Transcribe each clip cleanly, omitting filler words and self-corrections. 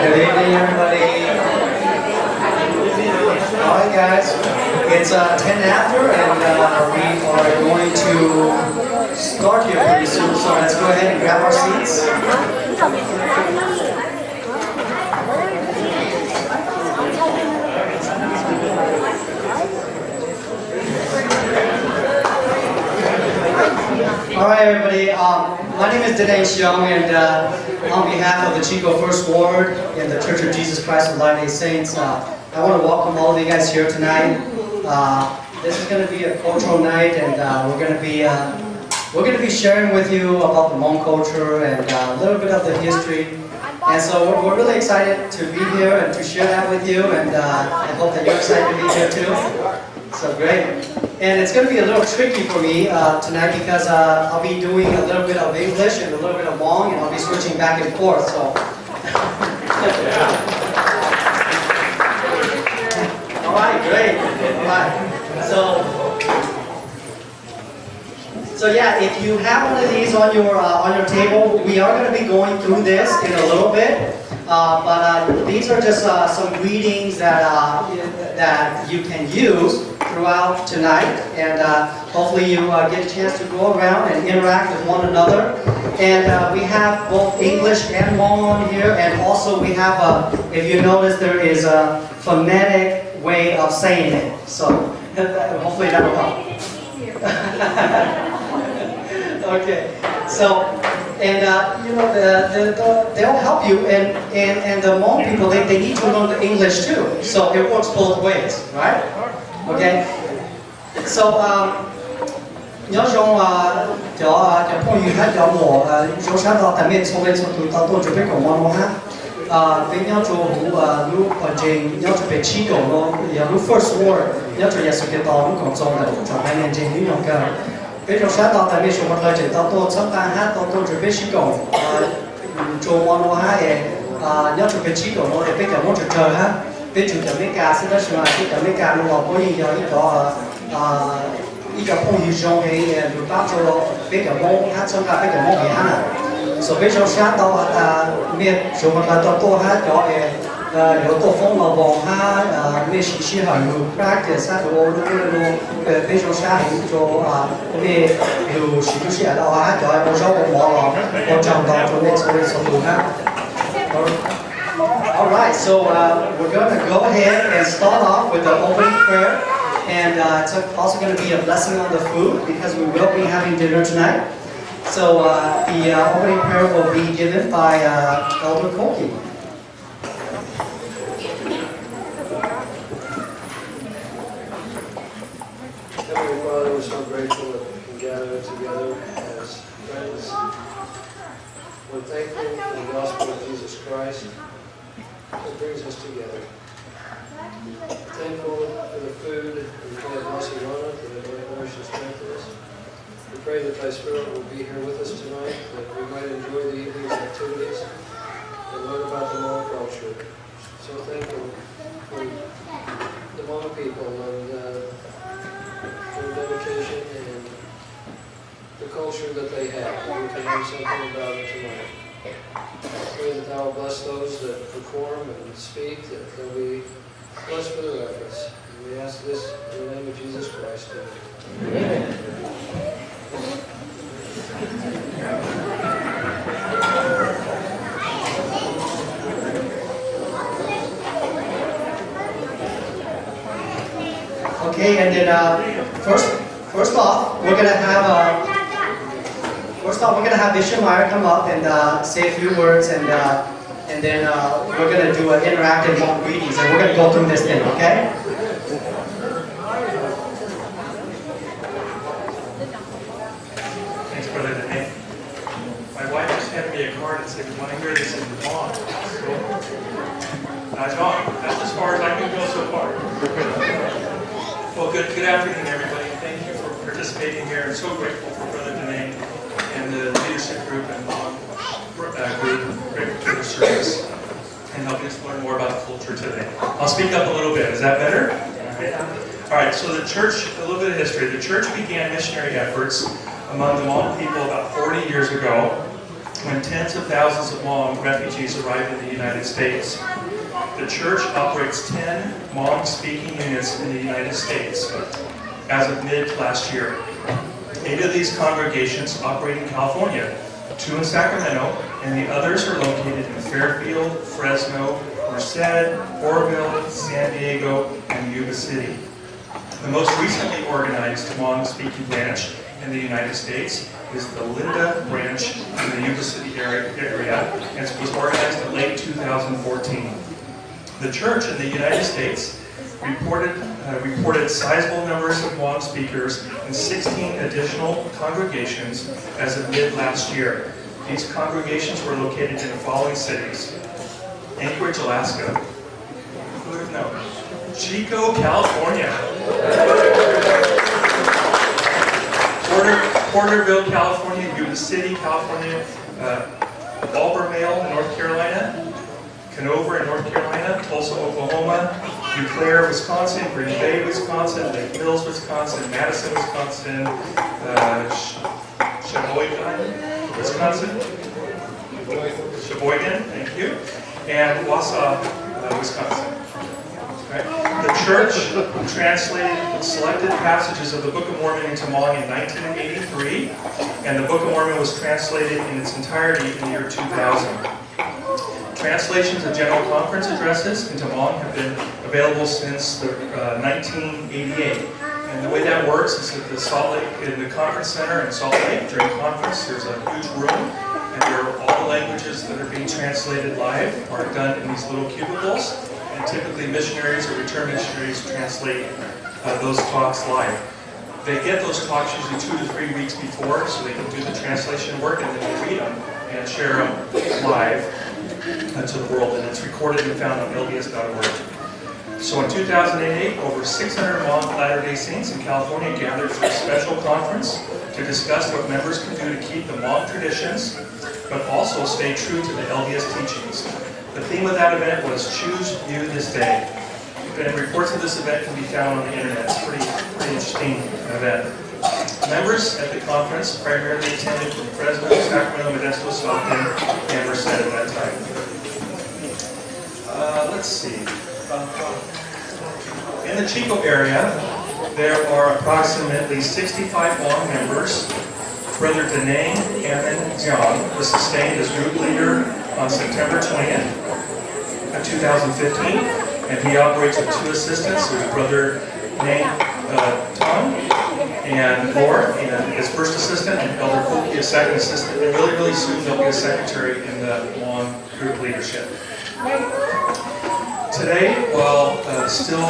Good evening, everybody. All right, guys. It's 10 after, and we are going to start here pretty soon. So let's go ahead and grab our seats. All right, everybody. My name is Hmong, and on behalf of the Chico First Ward and the Church of Jesus Christ of Latter-day Saints, I want to welcome all of you guys here tonight. This is going to be a cultural night, and we're going to be sharing with you about the Hmong culture and a little bit of the history. And so we're really excited to be here and to share that with you, and I hope that you're excited to be here too. So great. And it's going to be a little tricky for me tonight because I'll be doing a little bit of English and a little bit of Hmong, and I'll be switching back and forth. So, all right, great. All right. So yeah, if you have one of these on your table, we are going to be going through this in a little bit. But these are just some greetings that you can use throughout tonight, and hopefully you get a chance to go around and interact with one another. And we have both English and Hmong on here, and also we have, if you notice, there is a phonetic way of saying it. So hopefully that will help. Okay, so. And you know, they'll help you, and the Hmong people, they need to learn the English too. So it works both ways, right? Okay. So nhớ rằng cho phong yu hát cho mùa số sáng đó tại miền sông lên sông tụi tao tôi chuẩn bị còn món hát với nhau cho hú lúc còn trình nhau cho về Chico nó lúc first war nhau cho nhà sự kiện đó lúc còn trong là cho hai年trình những nhóm cơ bây giờ sáng đó tại miền sông một lời trình tao tôi sắp ta hát tao tôi chuẩn bị Chico cho món hát nhau cho về Chico nó để bây giờ nó chờ hát bây giờ mấy ca sẽ đó là cái mấy ca nó có gì đó一个碰遇中的有帮助咯，比较忙，他参加比较忙嘅哈。所以就想到咩做乜嘢都多下咗有多風咯喎哈咩時時係要 practice 我比較想做咩要時時係到下咗我做個網絡，我就當做咩做哈。All right, so we're going to go ahead and start off with the opening prayer. And it's also going to be a blessing on the food because we will be having dinner tonight. So the opening prayer will be given by Elder Colby. Heavenly Father, we're so grateful that we can gather together as friends. We're thankful for the gospel of Jesus Christ that brings us together. Thankful for the food we pray at Barcelona that it might nourish and strengthen us. We pray that Thy Spirit will be here with us tonight, that we might enjoy the evening's activities and learn about the Hmong culture. So thankful for the Hmong people and their dedication and the culture that they have. We can learn something about it tonight. Pray that Thou will bless those that perform and speak, that they'll be blessed for their efforts. And we ask this in the name of Jesus Christ. Amen. Okay, and then first off, we're gonna have Bishop Meyer come up and say a few words, and then we're going to do an interactive Hmong greetings, and we're going to go through this thing, okay? Thanks, Brother Dane. My wife just handed me a card and said, we want to hear this in Hmong. So, that's as far as I can go so far. Well, good afternoon, everybody. Thank you for participating here. I'm so grateful for Brother Dane and the leadership group and Hmong group. Grateful for the service and helping us learn more about the culture today. I'll speak up a little bit. Is that better? All right, so the church, a little bit of history. The church began missionary efforts among the Hmong people about 40 years ago. when tens of thousands of Hmong refugees arrived in the United States. The church operates 10 Hmong-speaking units in the United States as of mid-last year. 8 of these congregations operate in California, 2 in Sacramento, and the others are located in Fairfield, Fresno, Merced, Oroville, San Diego, and Yuba City. The most recently organized Hmong-speaking branch in the United States is the Linda branch in the Yuba City area, and it was organized in late 2014. The church in the United States reported sizable numbers of Hmong speakers in 16 additional congregations as of mid-last year. These congregations were located in the following cities: Anchorage, Alaska. Who would have known? Chico, California. Porterville, California. Yuba City, California. Albemarle, North Carolina. Canover in North Carolina, Tulsa, Oklahoma, Eau Claire, Wisconsin, Green Bay, Wisconsin, Lake Mills, Wisconsin, Madison, Wisconsin, Sheboygan, Wisconsin, Sheboygan, thank you, and Wausau, Wisconsin. Okay. The church translated selected passages of the Book of Mormon into Hmong in 1983, and the Book of Mormon was translated in its entirety in the year 2000. Translations of General Conference addresses into Hmong have been available since 1988. And the way that works is at the Salt Lake, in the conference center in Salt Lake during conference, there's a huge room, and there are all the languages that are being translated live are done in these little cubicles. And typically missionaries or return missionaries translate those talks live. They get those talks usually 2 to 3 weeks before, so they can do the translation work, and then they read them and share them live to the world, and it's recorded and found on LDS.org. So in 2008, over 600 Hmong Latter-day Saints in California gathered for a special conference to discuss what members can do to keep the Hmong traditions, but also stay true to the LDS teachings. The theme of that event was Choose You This Day. And reports of this event can be found on the internet. It's a pretty interesting event. Members at the conference primarily attended from Fresno, Sacramento, Modesto, Stockton, and Merced at that time. Let's see. In the Chico area, there are approximately 65 Hmong members. Brother Denang Amin Jiang was sustained as group leader on September 20th of 2015, and he operates with 2 assistants. There's Brother Nang Tong and Lord, and his first assistant, and Elder Koki, a second assistant, and really soon there'll be a secretary in the Hmong group leadership. Today, while still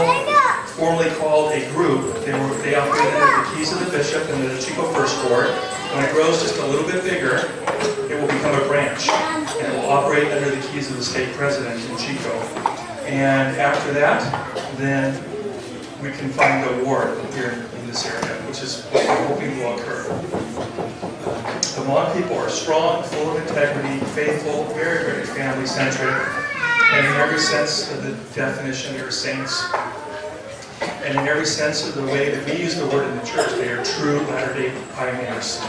formally called a group, they operate under the keys of the bishop and the Chico First Ward. When it grows just a little bit bigger, it will become a branch, and it will operate under the keys of the state president in Chico. And after that, then we can find a ward here in this area, which is what we're hoping will occur. The Hmong people are strong, full of integrity, faithful, very family-centric, and in every sense of the definition, they are saints. And in every sense of the way that we use the word in the church, they are true Latter-day pioneers.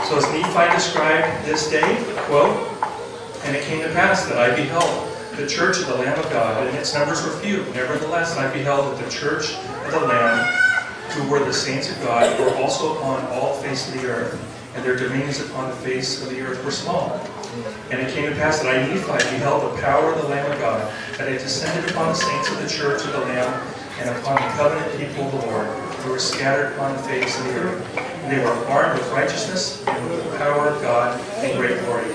So as Nephi described this day, quote, "And it came to pass that I beheld the church of the Lamb of God, and its numbers were few. Nevertheless, I beheld that the church of the Lamb, who were the saints of God, were also upon all the face of the earth, and their dominions upon the face of the earth were small. And it came to pass that I, Nephi, beheld the power of the Lamb of God, that it descended upon the saints of the church of the Lamb, and upon the covenant people of the Lord, who were scattered upon the face of the earth. And they were armed with righteousness and with the power of God and great glory."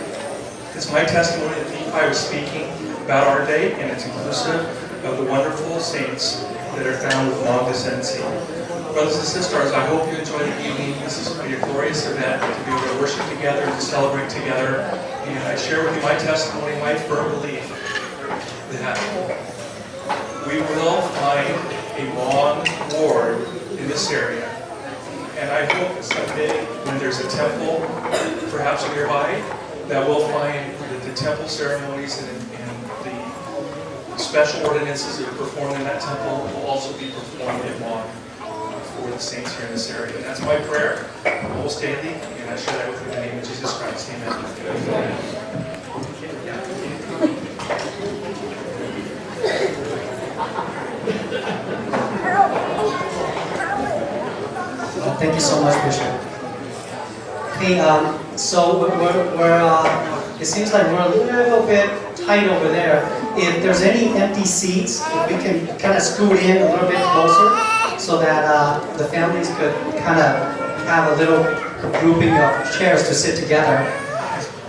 It's my testimony that Nephi was speaking about our day, and it's inclusive of the wonderful saints that are found with Hmong descendancy. Brothers and sisters, I hope you enjoy the evening. This is going to be a glorious event to be able to worship together, to celebrate together. And I share with you my testimony, my firm belief that we will find a Hmong ward in this area. And I hope someday when there's a temple, perhaps nearby, that we'll find that the temple ceremonies and the special ordinances that are performed in that temple will also be performed in Hmong for the saints here in this area. And that's my prayer almost daily. And And I share that with you in the name of Jesus Christ. Amen. Thank you so much, Bishop. Hey, so it seems like we're a little bit tight over there. If there's any empty seats, if we can kind of scoot in a little bit closer so that the families could kind of have a little grouping of chairs to sit together.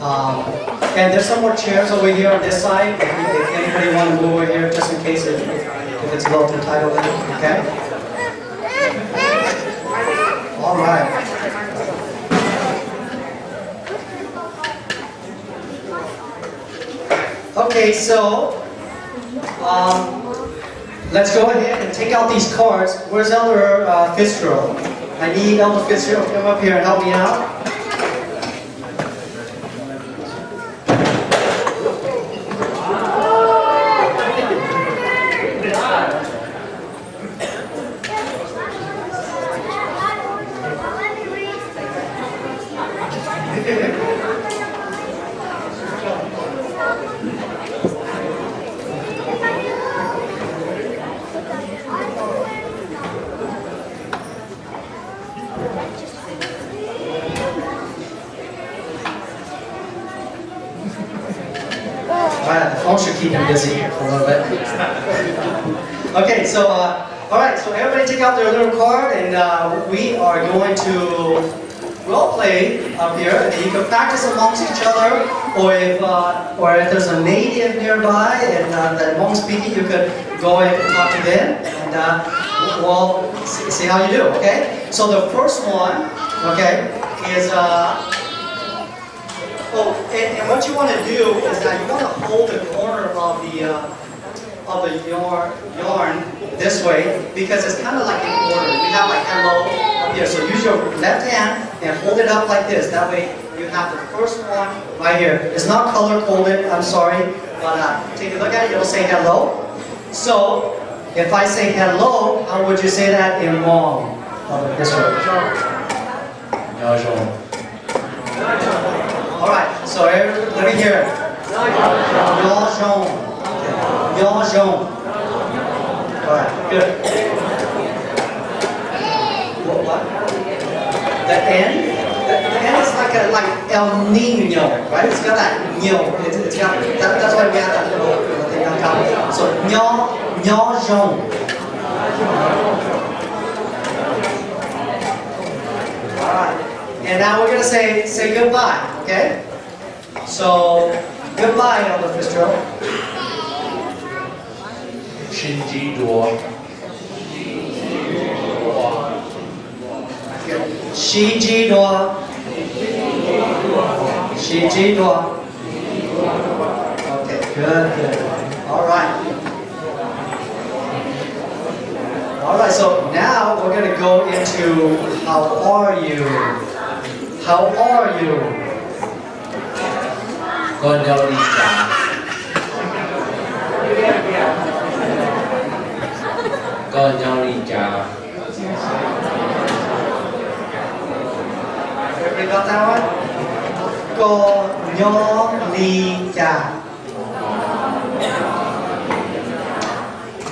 And there's some more chairs over here on this side. If anybody want to move over here, just in case if it's a little too tight over there, okay? All right. Okay, so let's go ahead and take out these cards. Where's Elder Fitzgerald? I need Elder Fitzgerald to come up here and help me out. The phone should keep him busy for a little bit. Okay, so, all right, so everybody take out their little card, and we are going to role play up here. And you can practice amongst each other, or if there's a native nearby and that Hmong speaking, you could go ahead and talk to them, and we'll see how you do, okay? So the first one, okay, is, and what you want to do is that you want to hold the corner of the yarn this way, because it's kind of like in order. We have like hello up here. So use your left hand and hold it up like this. That way you have the first one right here. It's not color coded, I'm sorry, but take a look at it, it'll say hello. So if I say hello, how would you say that in Hmong? This way. All right, so let me hear it. All right, good. What? The N? The N is like El Nino, right? It's got that Nyo. It's got that's why we have that little thing on top. So Nyojong. All right. And now we're gonna say goodbye, okay? So goodbye, Elder Fitzgerald. Shinji Dua. Shiji Dua. Shiji Dua. Okay, good. All right. All right, so now we're gonna go into how are you? How are you? Con nhau đi chào. Con nhau đi chào. Everybody got that one? Go nyo li cha.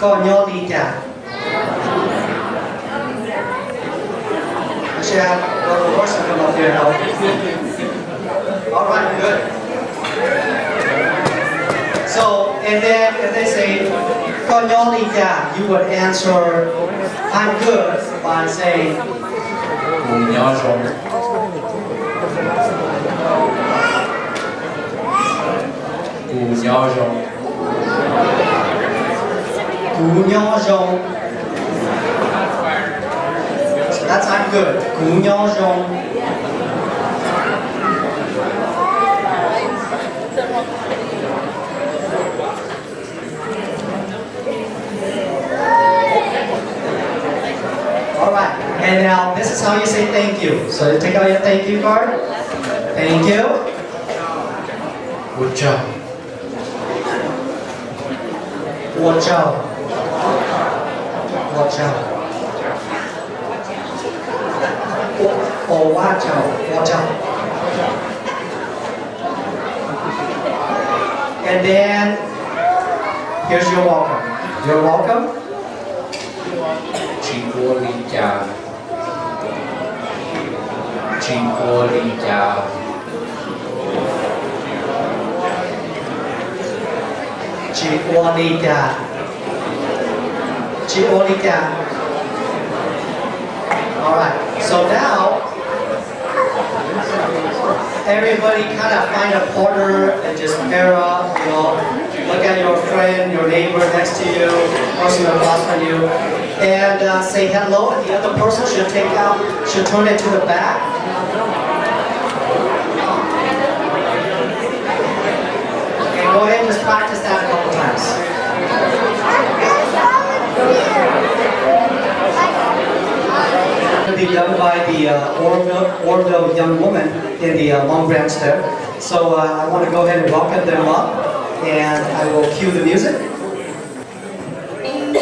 Go nyo li cha. I should have Brother Horson come up here now. All right, good. So, and then if they say, Konyoli ya, you would answer, I'm good, by saying, Cùng nhau sống. Cùng nhau sống. Kunyojong. So that's I'm good. Kunyojong. All right, and now this is how you say thank you. So you take out your thank you card. Thank you. Good job. Watch out. Watch out. or Wajao. And then, here's your welcome. You're welcome. Chico đi chào. Chico đi chào. Chiolita. Alright, so now everybody kind of find a partner and just pair up, you know, look at your friend, your neighbor next to you, person across from you, and say hello, and the other person should turn it to the back. And go ahead and just practice that a couple times. To be done by the Orville young woman in the Hmong branch there. So I want to go ahead and welcome them up, and I will cue the music. Hãy subscribe cho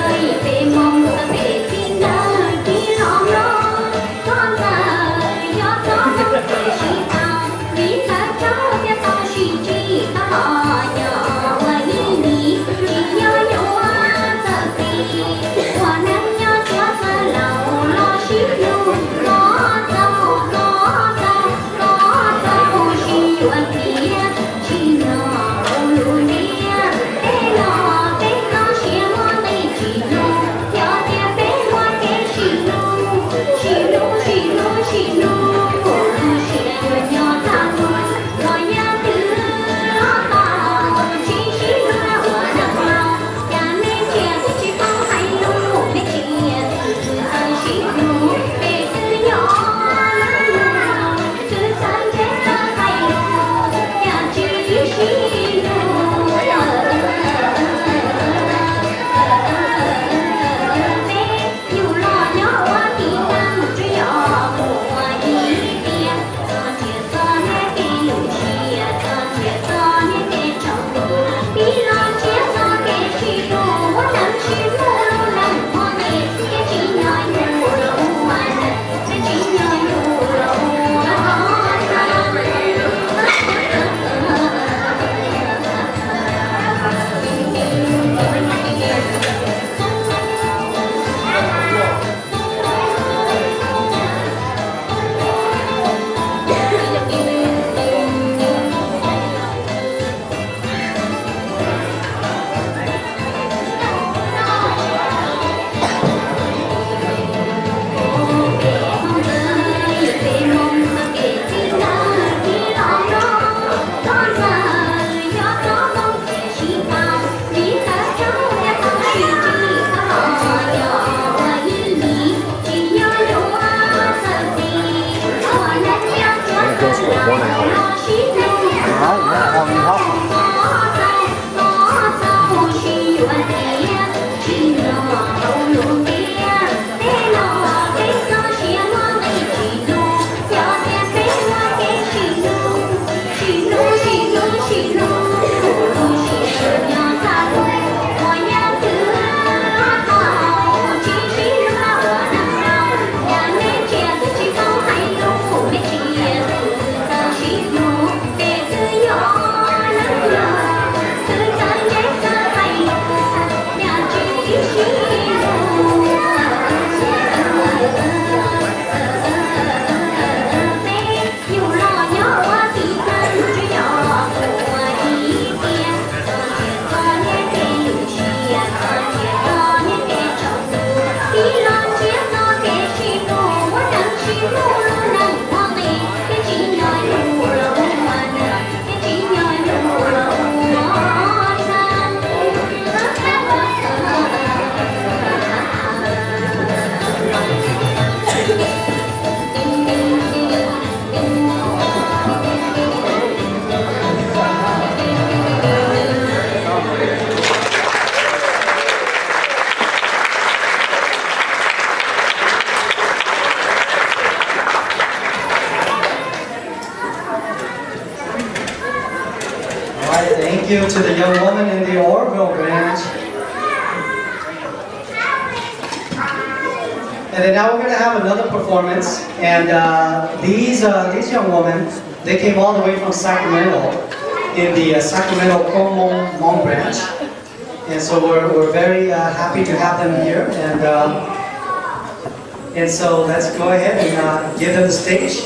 kênh Ghiền Mì Gõ để không bỏ lỡ you to the young woman in the Orville branch. And then now we're going to have another performance. And these young women, they came all the way from Sacramento in the Sacramento Hmong branch. And so we're very happy to have them here. And so let's go ahead and give them the stage.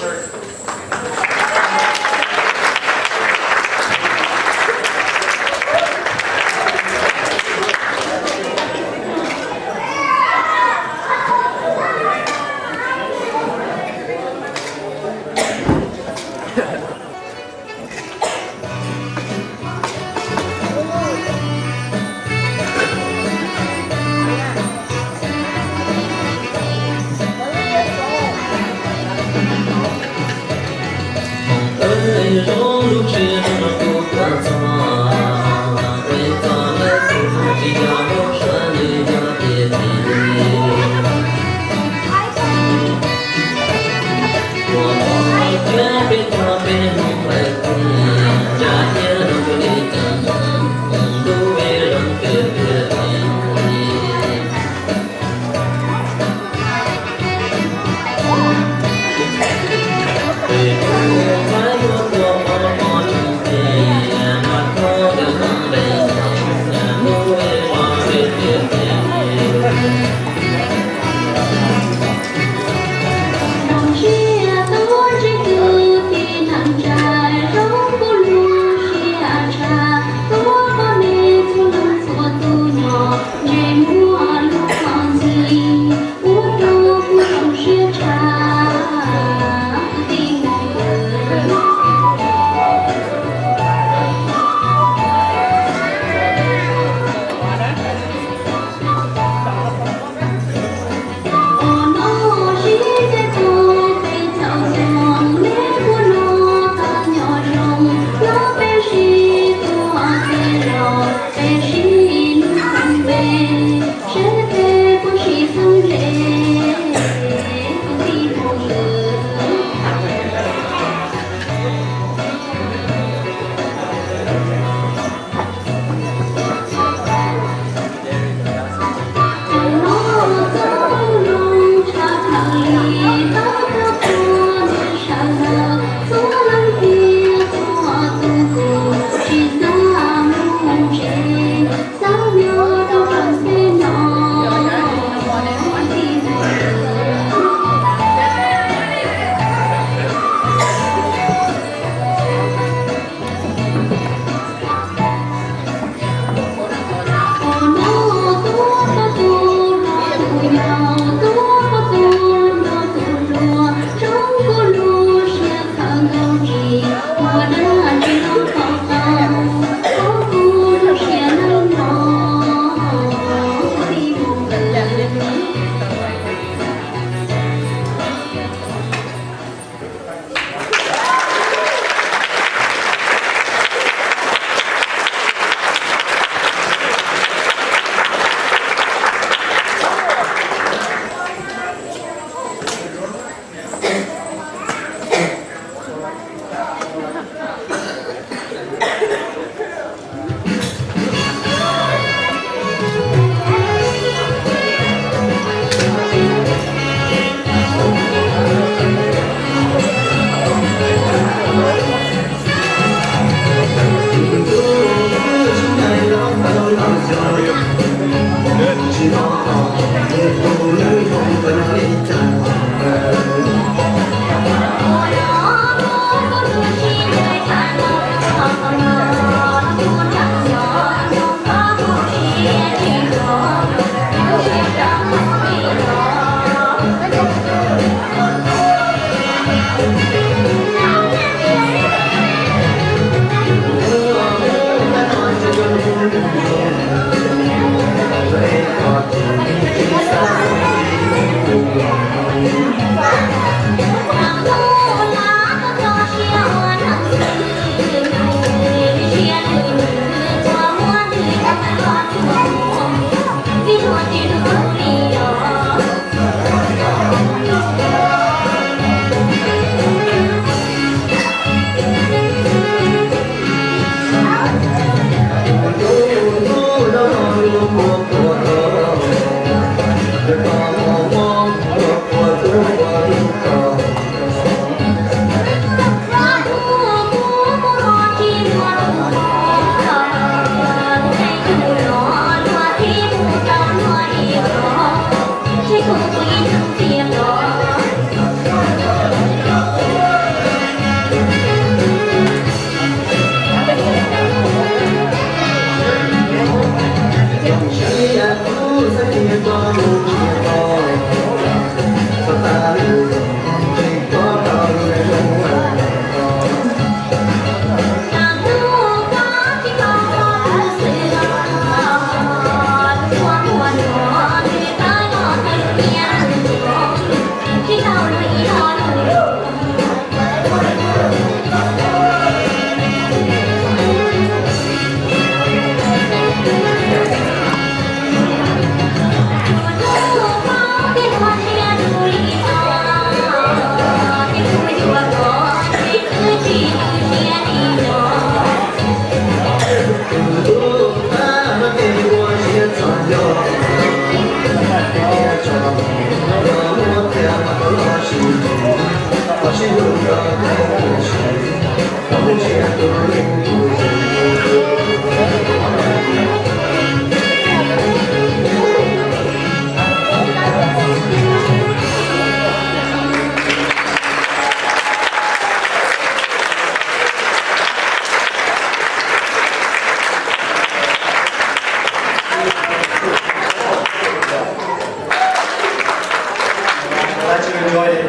Glad you enjoyed it.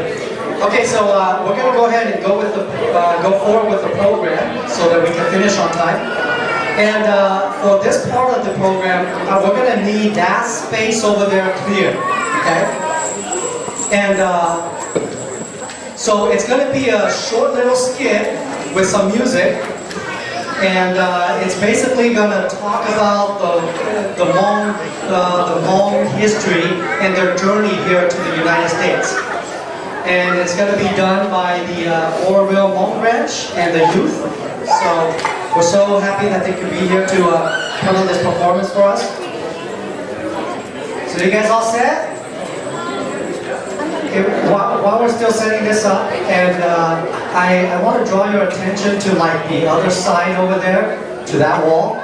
Okay, so we're going to go ahead and go forward with the program so that we can finish on time. And for this part of the program, we're going to need that space over there clear. Okay? And so it's going to be a short little skit with some music. And it's basically going to talk about the Hmong history and their journey here to the United States. And it's going to be done by the Oroville Hmong branch and the youth. So we're so happy that they could be here to put on this performance for us. So you guys all set? Okay, while we're still setting this up, and I want to draw your attention to like the other side over there, to that wall.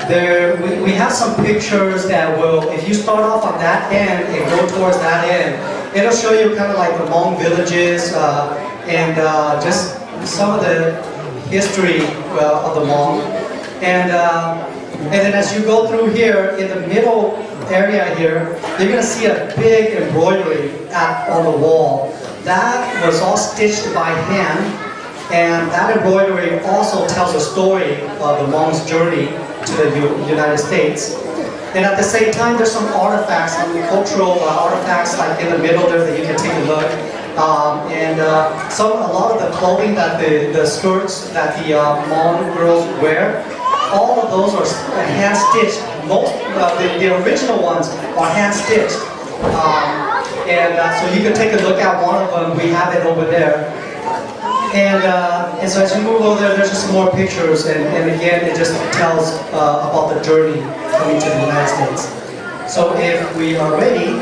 There, we have some pictures that will, if you start off on that end and go towards that end, it'll show you kind of like the Hmong villages and just some of the history of the Hmong. And then as you go through here, in the middle area here, you're going to see a big embroidery on the wall. That was all stitched by hand, and that embroidery also tells a story of the Hmong's journey to the United States. And at the same time, there's some artifacts, some cultural artifacts like in the middle there that you can take a look. A lot of the clothing that the skirts that the Hmong girls wear, all of those are hand stitched. Most the original ones are hand stitched. So you can take a look at one of them. We have it over there. And so as you move over there, there's just some more pictures, and again, it just tells about the journey coming to the United States. So if we are ready,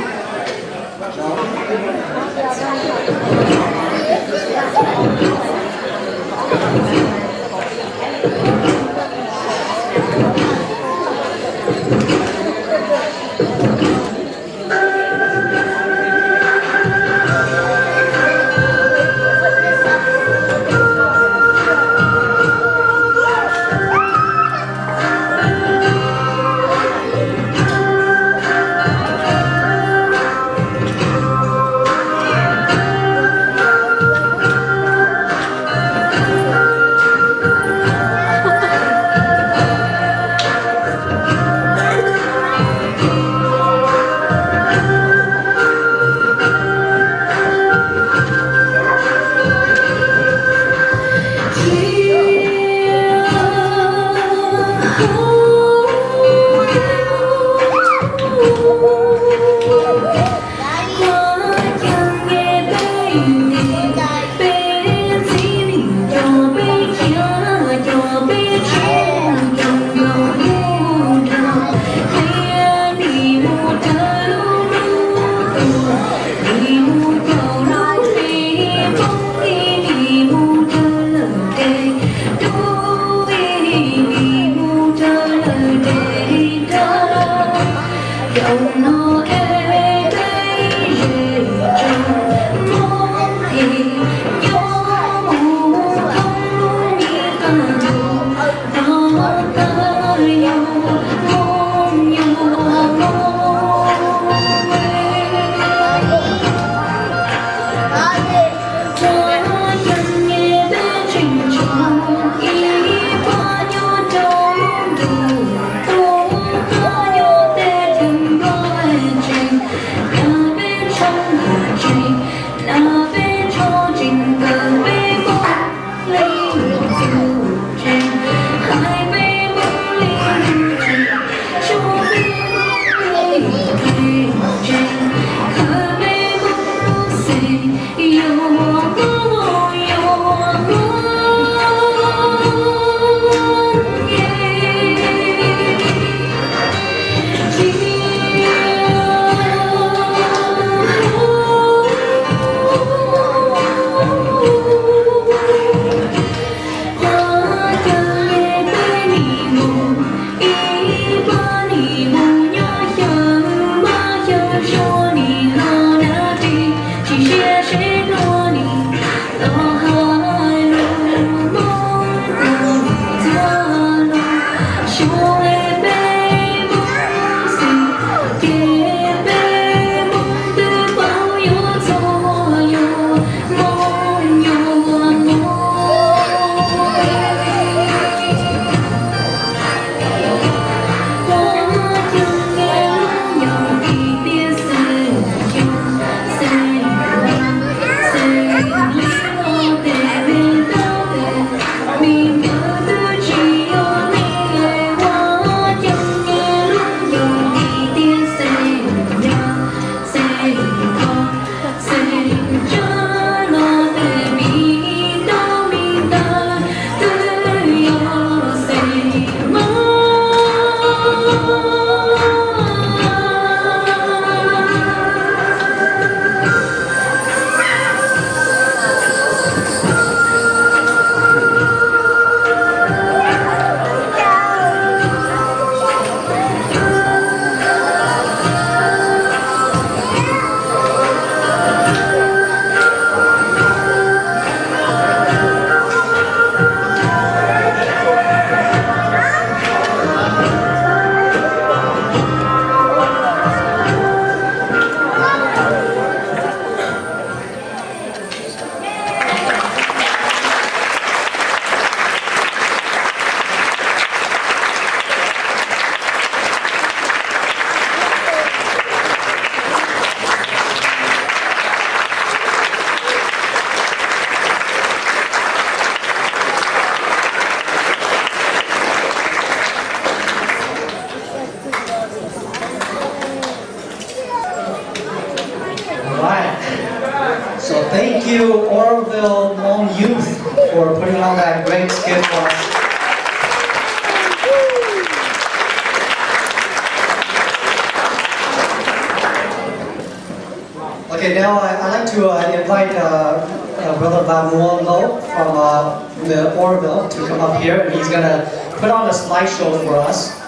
So thank you, Oroville Hmong Youth, for putting on that great skit for us. Okay, now I'd like to invite Brother Van Nguyen Lo from the Oroville to come up here, and he's going to put on a slideshow for us.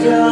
Cho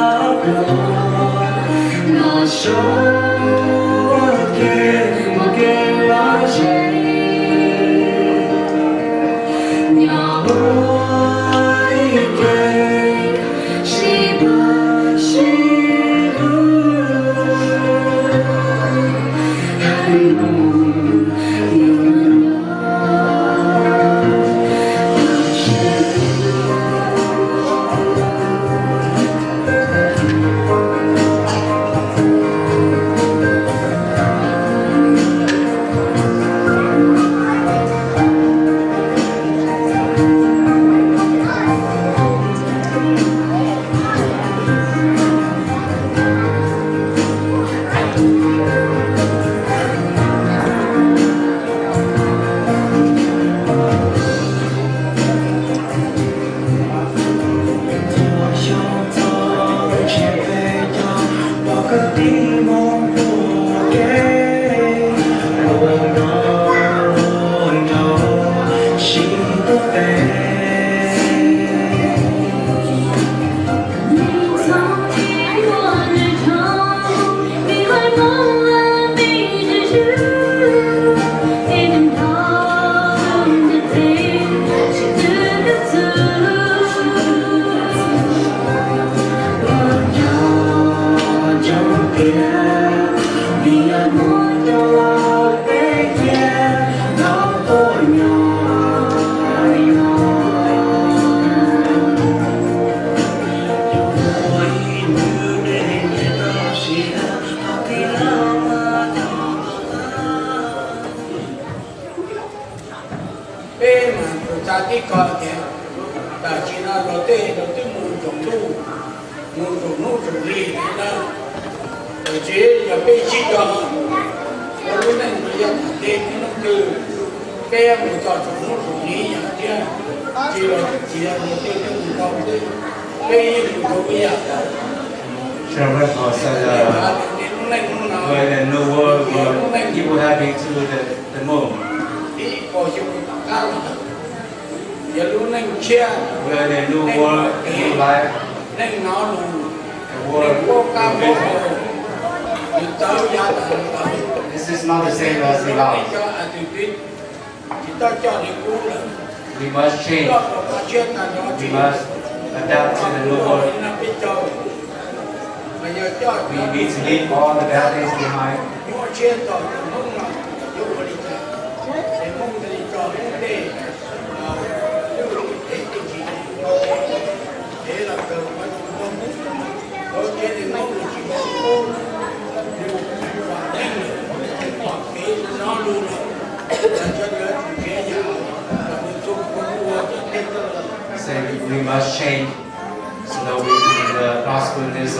This is not the same as the last. We must change. We must adapt to the new world. We need to leave all the bad things behind. We must change so that we can prosper in this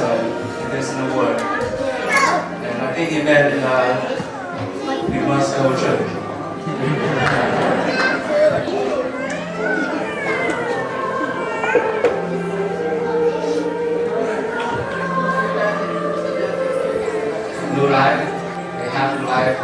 new world. And I think he meant we must go to church. New life, a happy life.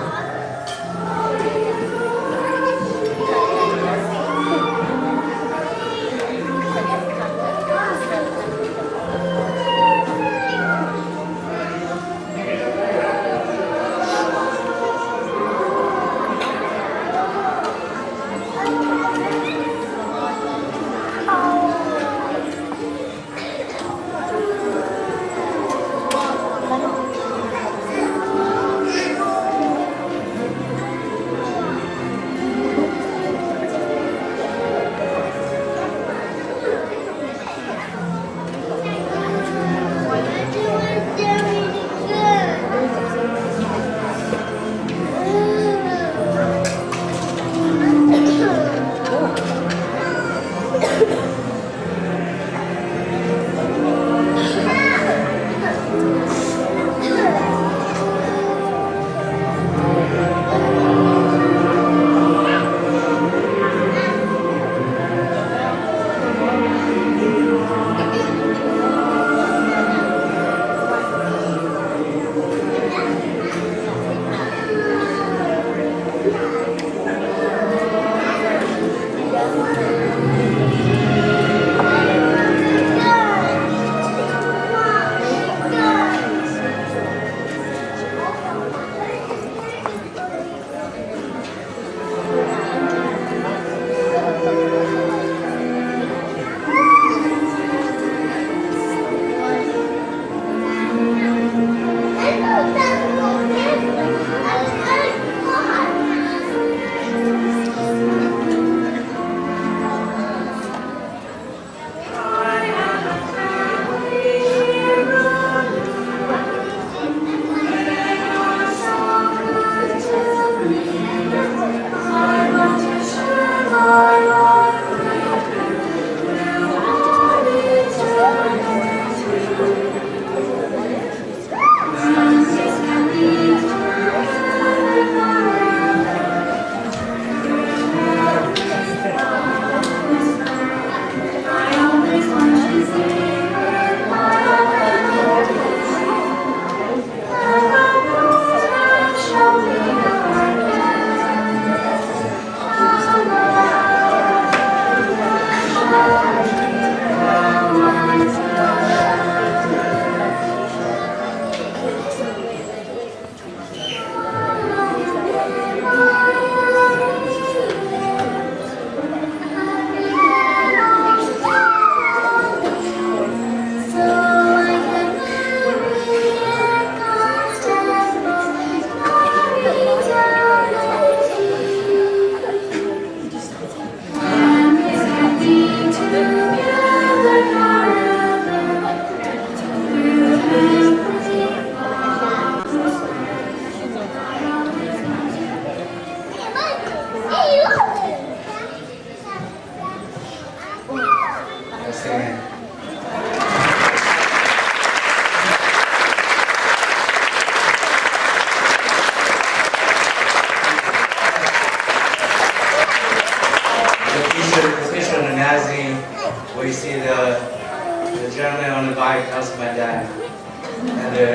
And the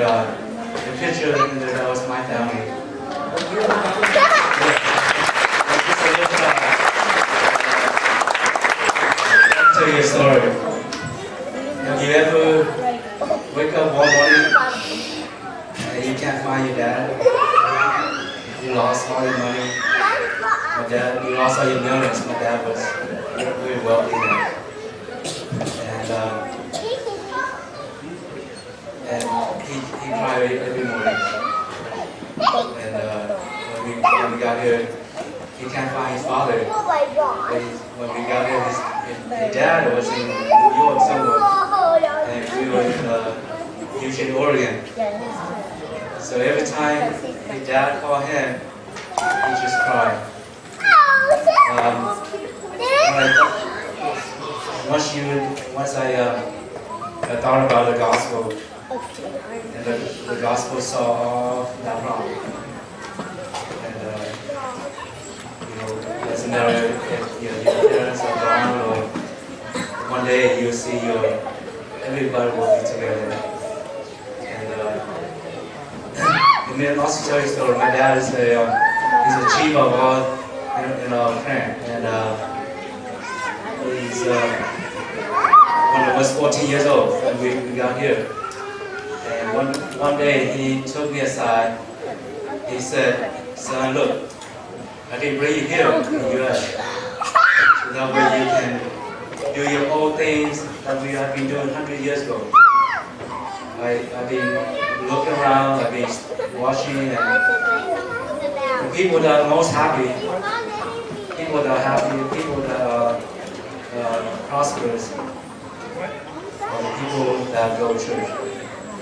picture in there, that was my family. I'll tell you a story. Have you ever wake up one morning and you can't find your dad? You lost all your money. My dad, you lost all your millions. My dad was very wealthy then. And he cried every morning. And when we got here, he can't find his father. When we got here, his dad was in New York somewhere. And we were in Eugene, Oregon. So every time his dad called him, he just cried. Once I thought about the gospel, and the gospel solved all that problem. And doesn't matter if your parents are gone or one day you'll see everybody will be together. And then also tell you a story. My dad is he's a chief of all in our clan, and he's when I was 14 years old when we got here. And one day he took me aside. He said, "Son, look, I can bring you here in the U.S. so that way you can do your old things that we have been doing 100 years ago." I've been looking around, I've been watching, and the people that are most happy, people that are prosperous, are the people that go to church.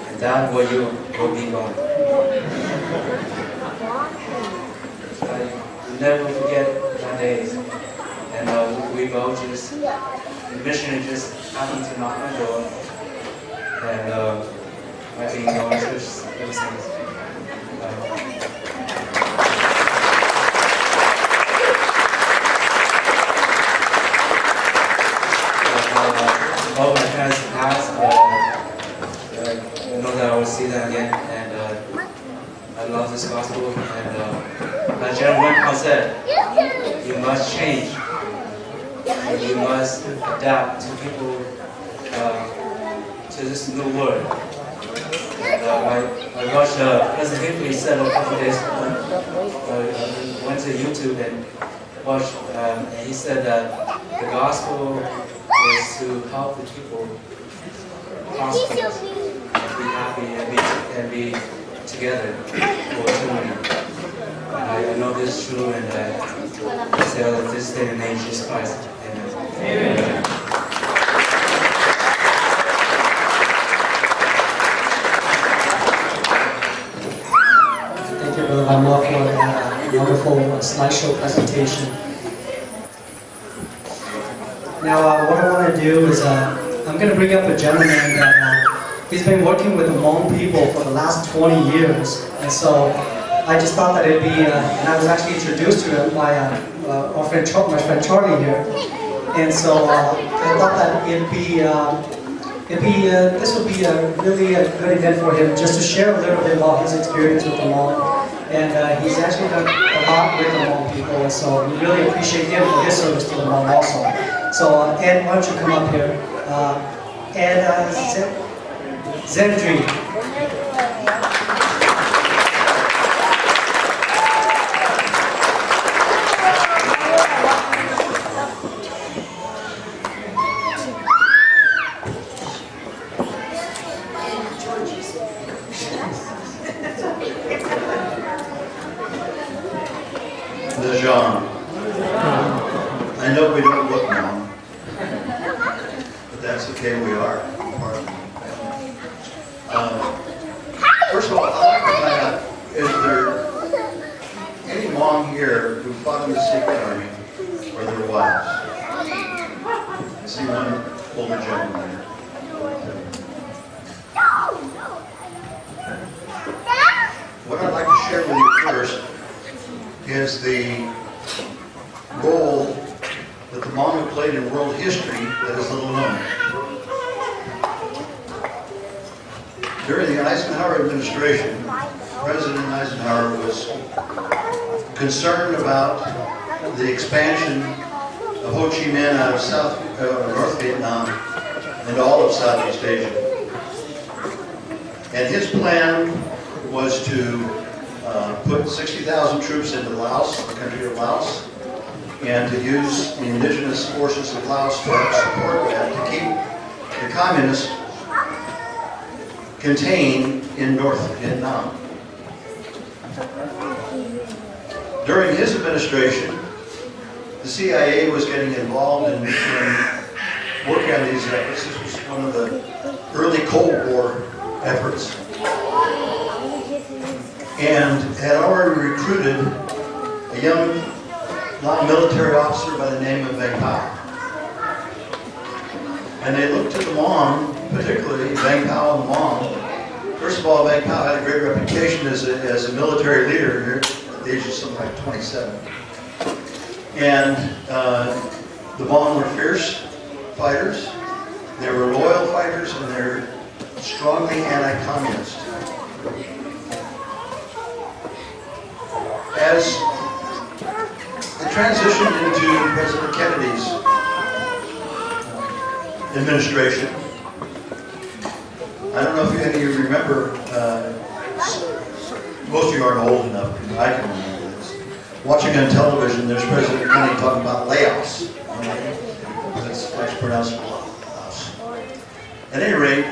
And that's where you will be going. I never forget that days. And we go just, the missionary just happened to knock on the door. And I've been going to church ever since. All my parents passed, I know that I will see them again, and I love this gospel. And like Jeremiah said, you must change, and you must adapt to people, to this new world. And I watched President Hickley said a couple of days ago, went to YouTube and watched, and he said that the gospel is to help the people prosper and be happy and be together for eternity. And I know this is true, and I say that this day and age is Christ. Amen. Amen. Thank you, Brother Lamar, for a wonderful slideshow presentation. Now, what I want to do is, I'm going to bring up a gentleman that he's been working with the Hmong people for the last 20 years. And so I just thought that it'd be, and I was actually introduced to him by my friend Charlie here. And so I thought that this would be really a good event for him just to share a little bit about his experience with the Hmong. And he's actually done a lot with the Hmong people, and so we really appreciate him for his service to the Hmong also. So Ed, why don't you come up here? Ed Zendri. The genre. I know we don't look Hmong, but that's okay, we are part of the family. First of all, I'd like to find out, is there any Hmong here who fought in the Secret Army or their wives? I see one older gentleman here. What I'd like to share with you first is the role that the Hmong have played in world history that is little known. During the Eisenhower administration, President Eisenhower was concerned about the expansion of Ho Chi Minh out of North Vietnam and all of Southeast Asia. And his plan was to put 60,000 troops into Laos, the country of Laos, and to use the indigenous forces of Laos to help support that, to keep the communists contained in North Vietnam. During his administration, the CIA was getting involved in working on these efforts. This was one of the early Cold War efforts, and had already recruited a young military officer by the name of Vang Pao. And they looked to the Hmong, particularly Vang Pao and the Hmong. First of all, Vang Pao had a great reputation as a military leader here at the age of something like 27. And the Hmong were fierce fighters, they were loyal fighters, and they're strongly anti-communist. As it transitioned into President Kennedy's administration, I don't know if any of you remember, most of you aren't old enough, I can remember this. Watching on television, there's President Kennedy talking about Laos. That's pronounced Laos. At any rate,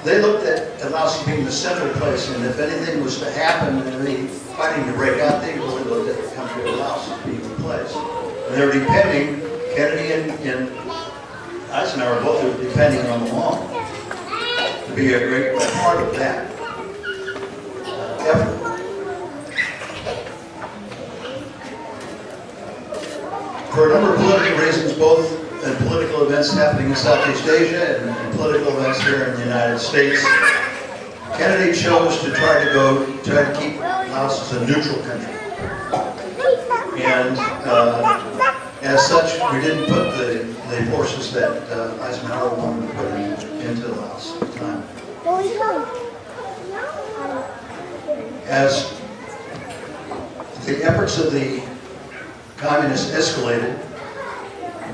they looked at Laos as being the central place, and if anything was to happen and any fighting to break out, they really looked at the country of Laos as being the place. And they were depending, Kennedy and Eisenhower both were depending on the Hmong to be a great part of that effort. For a number of political reasons, both political events happening in Southeast Asia and political events here in the United States, Kennedy chose to try to keep Laos as a neutral country. And as such, we didn't put the forces that Eisenhower wanted to put into Laos at the time. As the efforts of the communists escalated,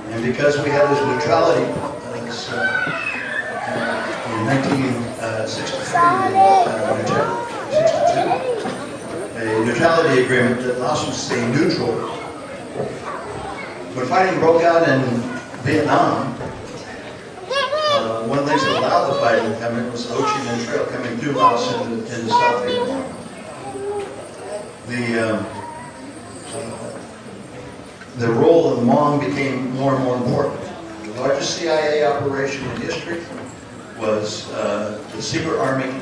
and because we had this neutrality in 1963, a neutrality agreement that Laos would stay neutral. When fighting broke out in Vietnam, one of the things that allowed the fighting to come in was the Ho Chi Minh Trail coming through Laos into South Vietnam. The role of the Hmong became more and more important. The largest CIA operation in history was the secret army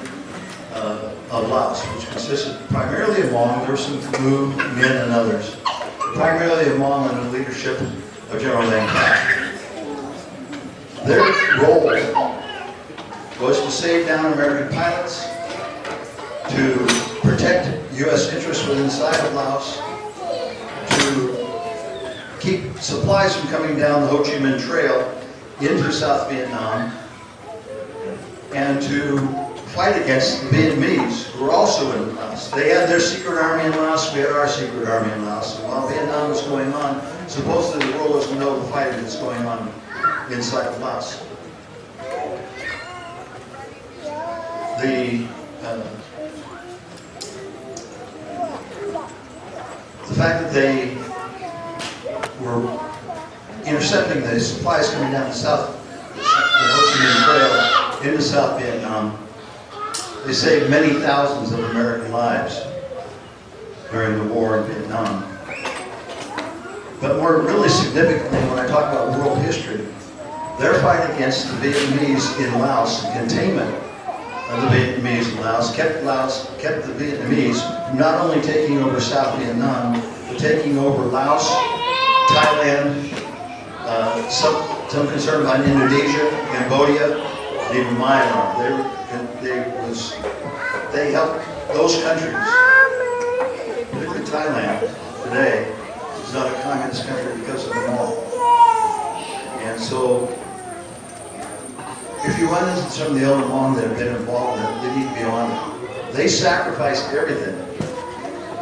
of Laos, which consisted primarily of Hmong. There were some Khmu, Minh, and others. Primarily of Hmong under the leadership of General Vang Pao. Their role was to save down American pilots, to protect U.S. interests within inside of Laos, to keep supplies from coming down the Ho Chi Minh Trail into South Vietnam, and to fight against the Vietnamese, who were also in Laos. They had their secret army in Laos, we had our secret army in Laos. And while Vietnam was going on, supposedly the world doesn't know the fighting that's going on inside of Laos. The fact that they were intercepting the supplies coming down the Ho Chi Minh Trail into South Vietnam, they saved many thousands of American lives during the war in Vietnam. But more really significantly, when I talk about world history, their fight against the Vietnamese in Laos and containment of the Vietnamese in Laos kept the Vietnamese from not only taking over South Vietnam, but taking over Laos, Thailand, some concern about Indonesia, Cambodia, and even Myanmar. They helped those countries, particularly Thailand today, is not a communist country because of them all. And so, if if you run into some of the elder Hmong that have been involved in it, they need to be on it. They sacrificed everything.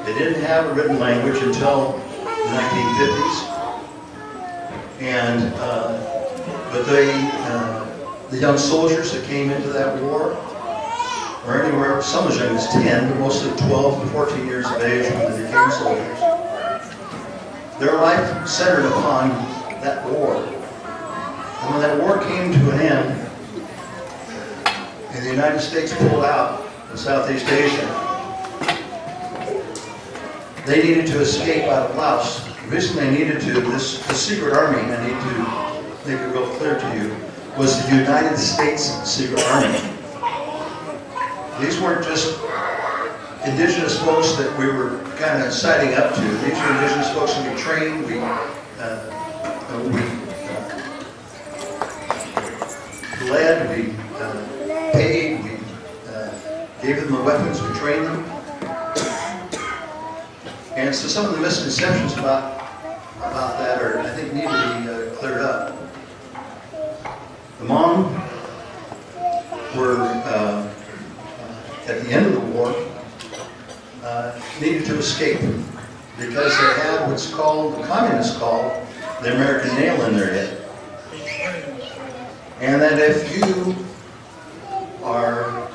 They didn't have a written language until the 1950s. And, but the young soldiers that came into that war were anywhere, some as young as 10, but mostly 12 to 14 years of age when they became soldiers. Their life centered upon that war. And when that war came to an end, and the United States pulled out of Southeast Asia, they needed to escape out of Laos. The reason they needed to, the secret army, I need to make it real clear to you, was the United States Secret Army. These weren't just indigenous folks that we were kind of siding up to. These were indigenous folks that we trained, we led, we paid, we gave them the weapons, we trained them. And so some of the misconceptions about that are, I think, need to be cleared up. The Hmong were, at the end of the war, needed to escape because they had what's called, the communists call, the American nail in their head. And that if you are,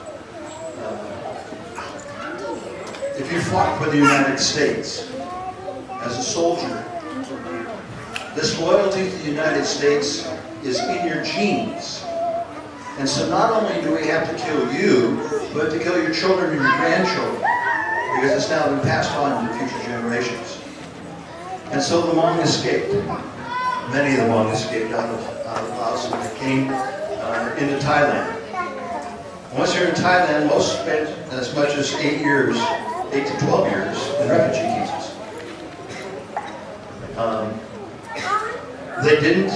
if you fought for the United States as a soldier, this loyalty to the United States is in your genes. And so not only do we have to kill you, we have to kill your children and your grandchildren, because it's now been passed on to future generations. And so the Hmong escaped. Many of the Hmong escaped out of Laos and they came into Thailand. Once you're in Thailand, most spent as much as 8 to 12 years in refugee visas. They didn't,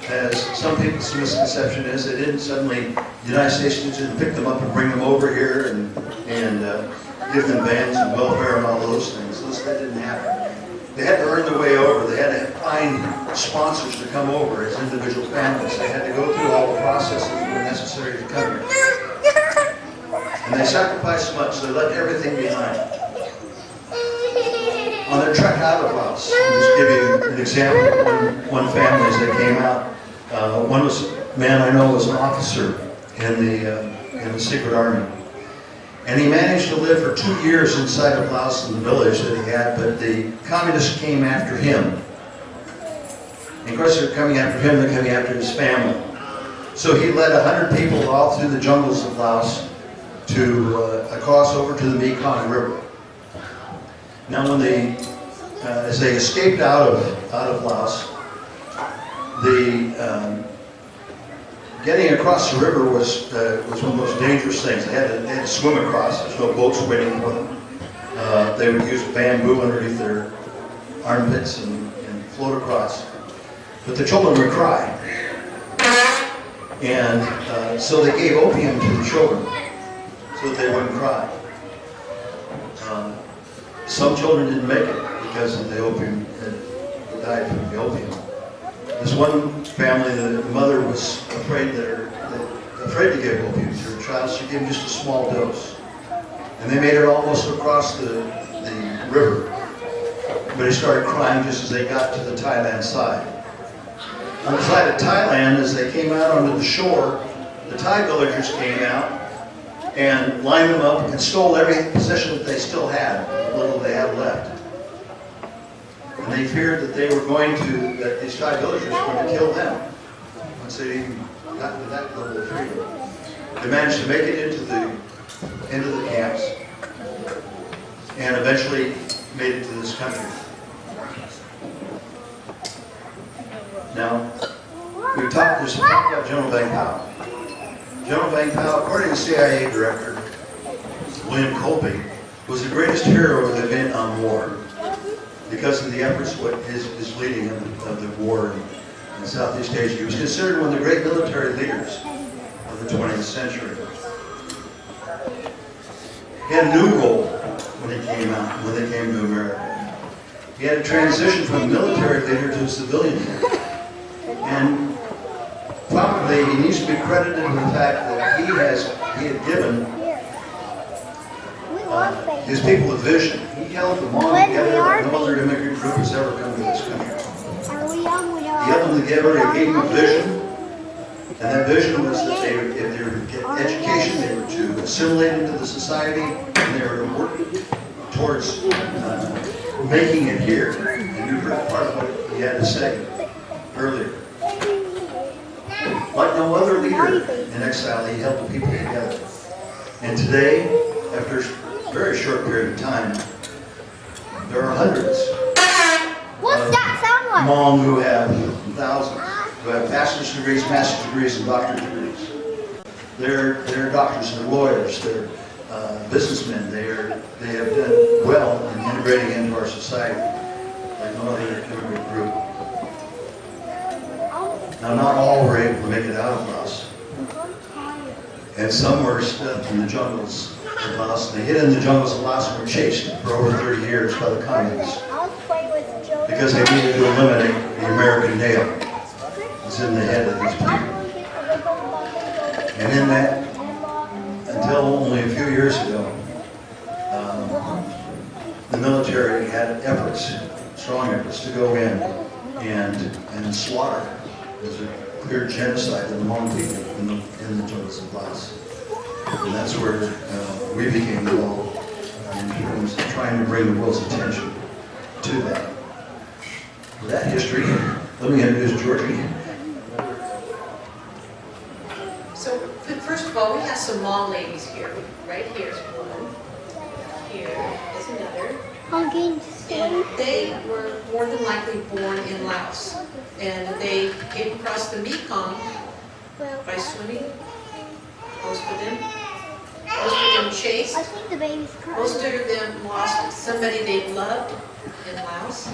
as some people's misconception is, they didn't suddenly, the United States didn't pick them up and bring them over here and give them vans and welfare and all those things. That didn't happen. They had to earn their way over. They had to find sponsors to come over as individual families. They had to go through all the processes that were necessary to come here. And they sacrificed much. They left everything behind. On their trek out of Laos, I'll just give you an example of one family as they came out. One man I know was an officer in the secret army. And he managed to live for 2 years inside of Laos in the village that he had, but the communists came after him. And of course they're coming after him, they're coming after his family. So he led 100 people all through the jungles of Laos to cross over to the Mekong River. Now when they, as they escaped out of Laos, getting across the river was one of the most dangerous things. They had to swim across. There's no boats waiting for them. They would use bamboo underneath their armpits and float across. But the children would cry. And so they gave opium to the children so that they wouldn't cry. Some children didn't make it because of the opium, they died from the opium. This one family, the mother was afraid to give opium to her child. She gave him just a small dose. And they made it almost across the river. But he started crying just as they got to the Thailand side. On the side of Thailand, as they came out onto the shore, the Thai villagers came out and lined them up and stole every possession that they still had, the little they had left. And they feared that that these Thai villagers were going to kill them once they even got to that level of freedom. They managed to make it into the camps and eventually made it to this country. Now, there's talk about General Vang Pao. General Vang Pao, according to CIA Director William Colby, was the greatest hero of the Vietnam War because of the efforts, his leading of the war in Southeast Asia. He was considered one of the great military leaders of the 20th century. He had a new role when he came out, when they came to America. He had to transition from a military leader to a civilian leader. And probably he needs to be credited with the fact that he had given his people a vision. He held the Hmong together like no other immigrant group has ever come to this country. He held them together, he gave them a vision, and that vision was that if they were to get education, they were to assimilate into the society, and they were to work towards making it here. And you heard part of what he had to say earlier. Like no other leader in exile, he held the people together. And today, after a very short period of time, there are hundreds What's that sound like? Hmong who have thousands, who have bachelor's degrees, master's degrees, and doctorate degrees. They're doctors, they're lawyers, they're businessmen. They have done well in integrating into our society like no other immigrant group. Now, not all were able to make it out of Laos, and some were stuck in the jungles of Laos. They hid in the jungles of Laos and were chased for over 30 years by the communists because they needed to eliminate the American nail that's in the head of these people. And in that, until only a few years ago, the military had efforts, strong efforts, to go in and slaughter. There's a clear genocide of the Hmong people in the jungles of Laos. And that's where we became involved in terms of trying to bring the world's attention to that. With that history, let me introduce Georgie. So, first of all, we have some Hmong ladies here. Right here's one. Here is another. And they were more than likely born in Laos. And they came across the Mekong by swimming. Most of them chased. I think the baby's crying. Most of them lost somebody they loved in Laos.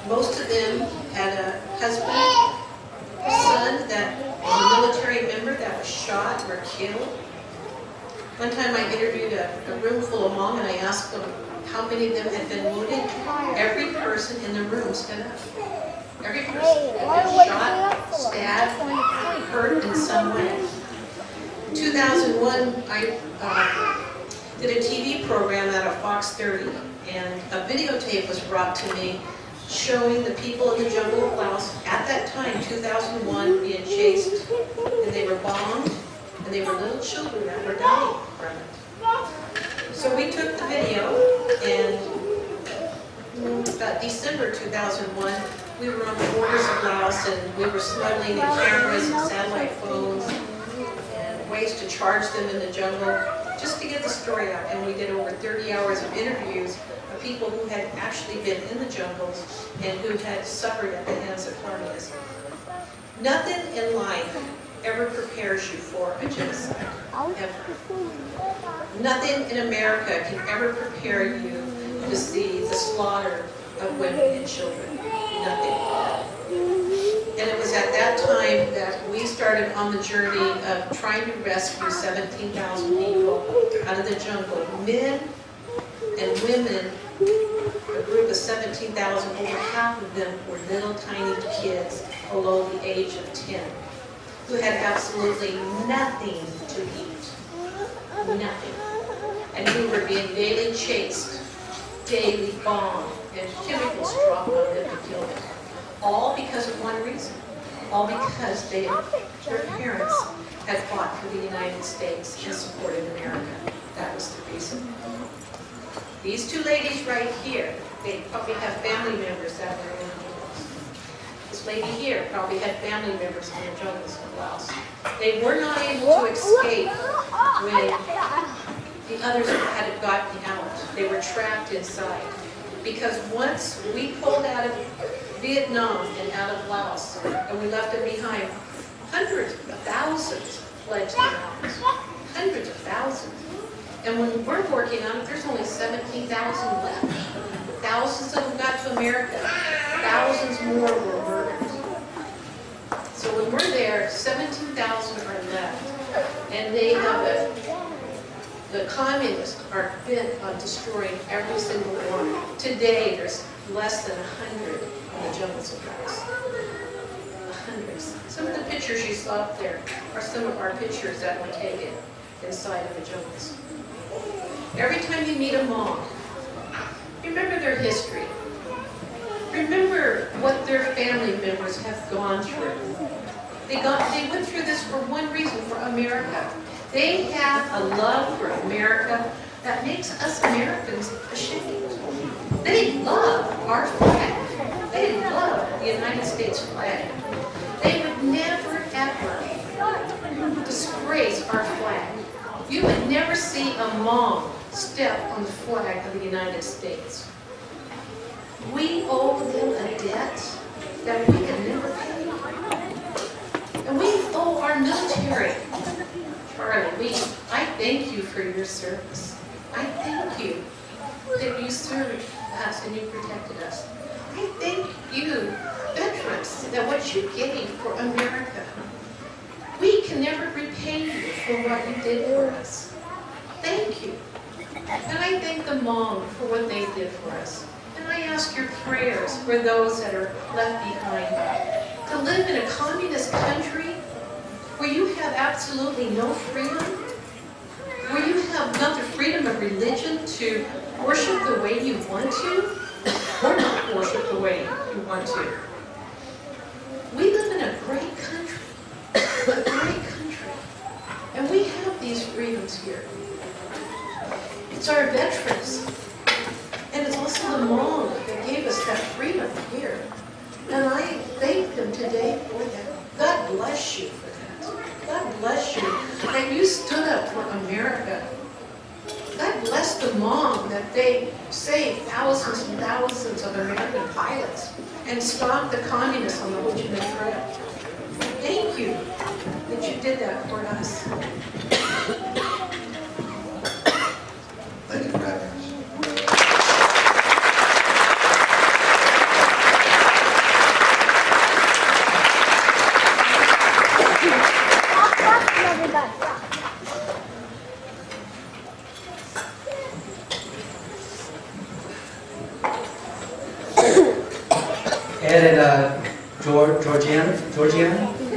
Most of them had a husband, a son that was a military member that was shot or killed. One time I interviewed a room full of Hmong and I asked them how many of them had been wounded. Every person in the room stood up. Every person had been shot, stabbed, hurt in some way. In 2001, I did a TV program out of Fox 30, and a videotape was brought to me showing the people in the jungle of Laos at that time, 2001, being chased, and they were bombed, and they were little children that were dying from it. So we took the video, and about December 2001, we were on the borders of Laos, and we were smuggling in cameras and satellite phones and ways to charge them in the jungle, just to get the story out. And we did over 30 hours of interviews of people who had actually been in the jungles and who had suffered at the hands of communists. Nothing in life ever prepares you for a genocide, ever. Nothing in America can ever prepare you to see the slaughter of women and children. Nothing. And it was at that time that we started on the journey of trying to rescue 17,000 people out of the jungle. Men and women, a group of 17,000, over half of them were little tiny kids below the age of 10 who had absolutely nothing to eat. Nothing. And who were being daily chased, daily bombed, and chemicals dropped on them to kill them. All because of one reason. All because their parents had fought for the United States and supported America. That was the reason. These two ladies right here, they probably have family members that were in the jungles. This lady here probably had family members in the jungles of Laos. They were not able to escape when the others had gotten out. They were trapped inside. Because once we pulled out of Vietnam and out of Laos, and we left them behind, hundreds of thousands fled to the mountains. Hundreds of thousands. And when we're working on it, there's only 17,000 left. Thousands of them got to America. Thousands more were murdered. So when we're there, 17,000 are left. And they have the communists are bent on destroying every single one. Today, there's less than 100 in the jungles of Laos. 1800s. Some of the pictures you saw up there are some of our pictures that were taken inside of the jungles. Every time you meet a Hmong, remember their history. Remember what their family members have gone through. They went through this for one reason, for America. They have a love for America that makes us Americans ashamed. They love our flag. They love the United States flag. They would never, ever disgrace our flag. You would never see a Hmong step on the flag of the United States. We owe them a debt that we can never pay. And we owe our military. Charlie, I thank you for your service. I thank you that you served us and you protected us. I thank you, veterans, that what you gave for America. We can never repay you for what you did for us. Thank you. And I thank the Hmong for what they did for us. And I ask your prayers for those that are left behind. To live in a communist country where you have absolutely no freedom, where you have not the freedom of religion to worship the way you want to, or not worship the way you want to. We live in a great country, and we have these freedoms here. It's our veterans, and it's also the Hmong that gave us that freedom here. And I thank them today for that. God bless you for that. God bless you that you stood up for America. God bless the Hmong that they saved thousands and thousands of American pilots and stopped the communists on the Ho Chi Minh Trail. Thank you that you did that for us. Thank you, Reverend. Ed and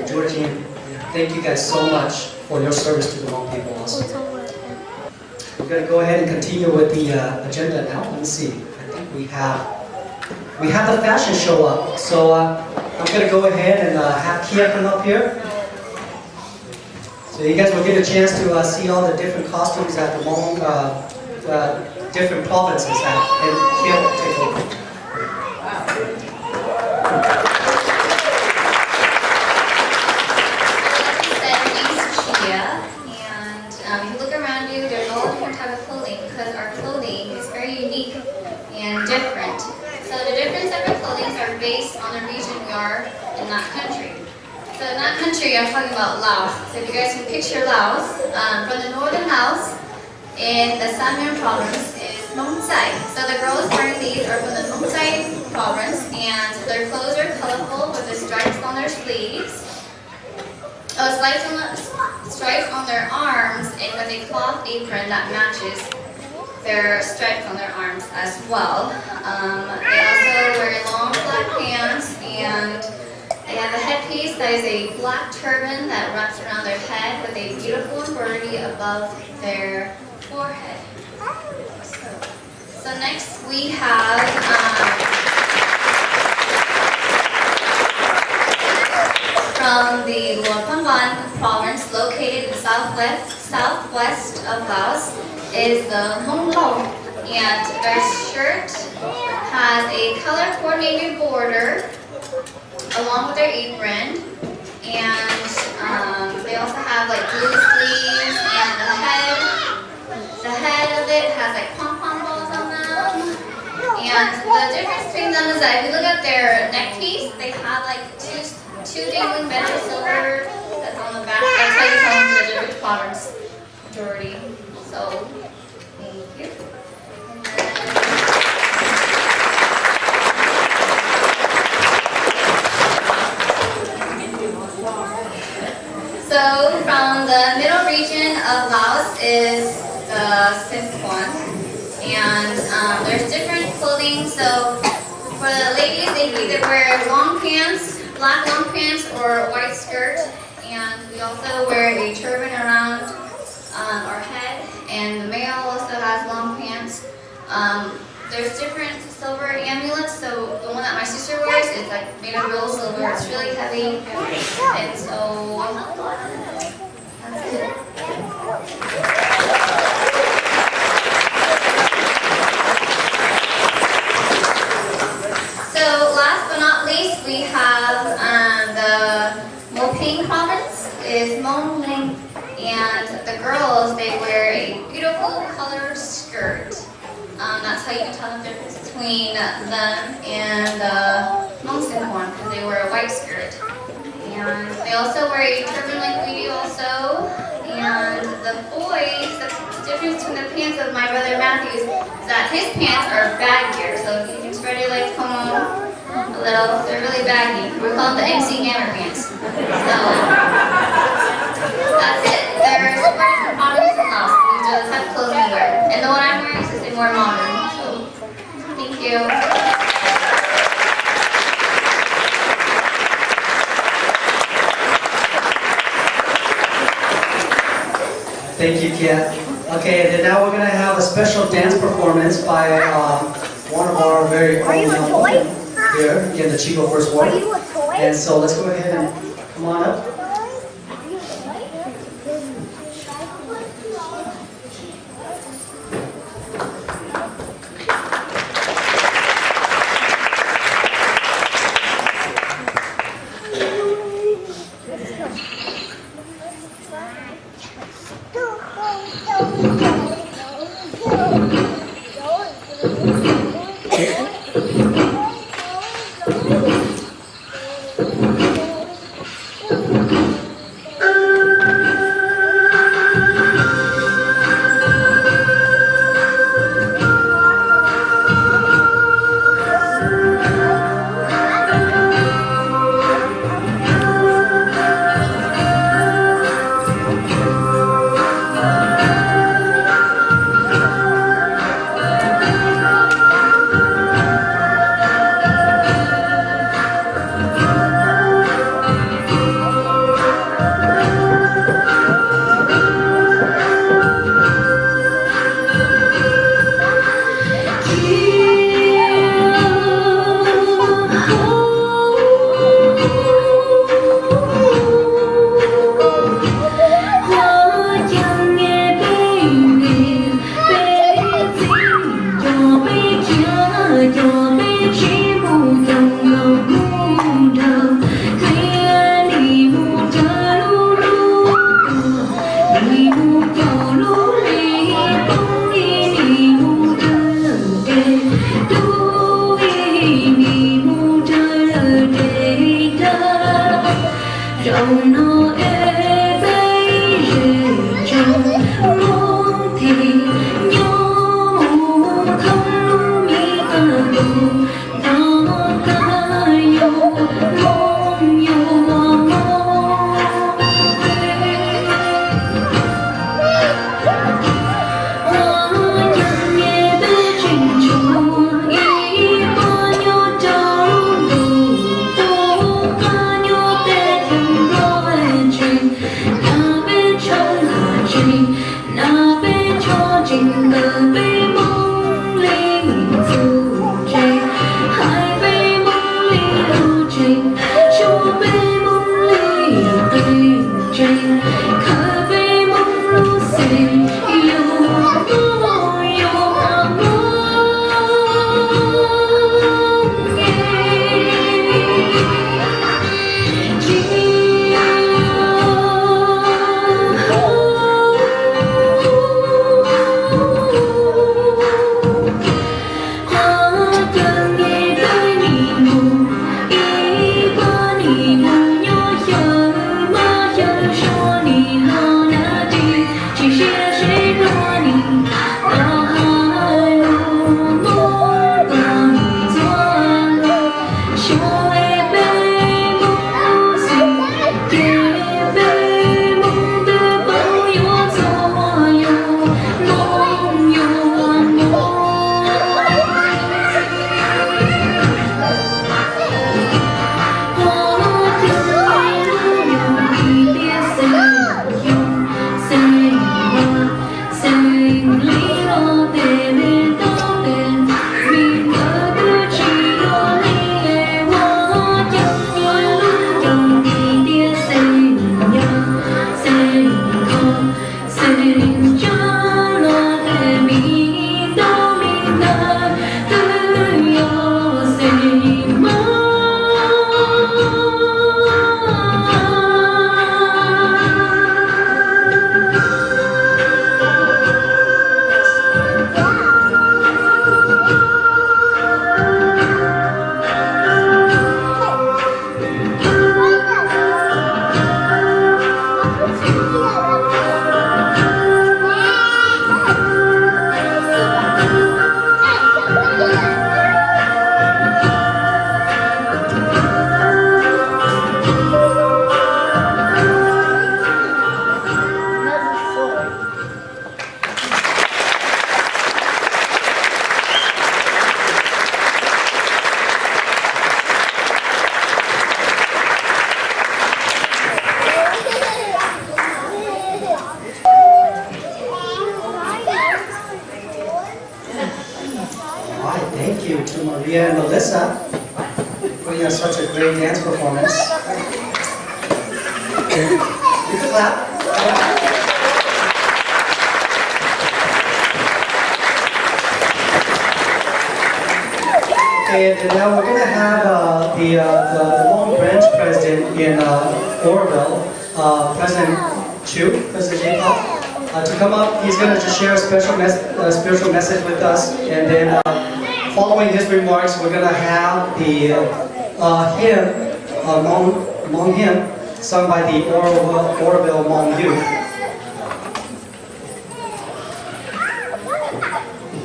Georgian, thank you guys so much for your service to the Hmong people also. We're going to go ahead and continue with the agenda now. Let me see. I think we have the fashion show up. So I'm going to go ahead and have Kia come up here. So you guys will get a chance to see all the different costumes that the Hmong different provinces have. And Kia will take over. If you look around you, there's all different type of clothing because our clothing is very unique and different. So the different type of clothing are based on the region we are in that country. So in that country, I'm talking about Laos. So if you guys can picture Laos, from the northern Laos in the Samyang province is Mong Sai. So the girls wearing these are from the Mong Sai province, and their clothes are colorful with the stripes on their sleeves. Stripes on their arms, and with a cloth apron that matches their stripes on their arms as well. They also wear long black pants, and they have a headpiece that is a black turban that wraps around their head with a beautiful embroidery above their forehead. So next we have from the Luang province, located in the southwest of Laos, is the Hmong Long, and their shirt has a color-coordinated border along with their apron, and they also have like blue sleeves, and the head of it has like pom-pom balls on them. And the difference between them is that if you look at their neck piece, they have like two dangling beds of silver that's on the back. That's how you tell them the different province majority. So, thank you. So, from the middle region of Laos is the Sichuan, and there's different clothing. So, for the ladies, they can either wear long pants black long pants or white skirt, and we also wear a turban around our head, and the male also has long pants. There's different silver amulets, so the one that my sister wears is like made of real silver. It's really heavy, and so that's it. So last but not least, we have the Moping province is Hmong, and the girls, they wear a beautiful colored skirt. That's how you can tell the difference between them and Hmong because they wear a white skirt. And they also wear a turban like we do also. And the boys, the difference between the pants of my brother Matthews is that his pants are baggier. So if you can spread your legs home a little, they're really baggy. We call them the MC Hammer pants. So that's it. They're super different products in Laos. These are the type of clothes we wear. And the one I'm wearing is just more modern. So thank you. Thank you, Kia. Okay, then now we're going to have a special dance performance by one of our very own women here in the Chico First Ward. Are you a toy? And so let's go ahead and come on up. hình cho lo thể mi đau mi nơ tư yo sinh mơ Alright, thank you to Maria and Melissa for your such a great dance performance. You can clap. And now we're going to have the Hmong branch president in Oroville, President Chico, to come up. He's going to just share a spiritual message with us, and then following his remarks, we're going to have the hymn, Hmong hymn, sung by the Oroville Hmong youth.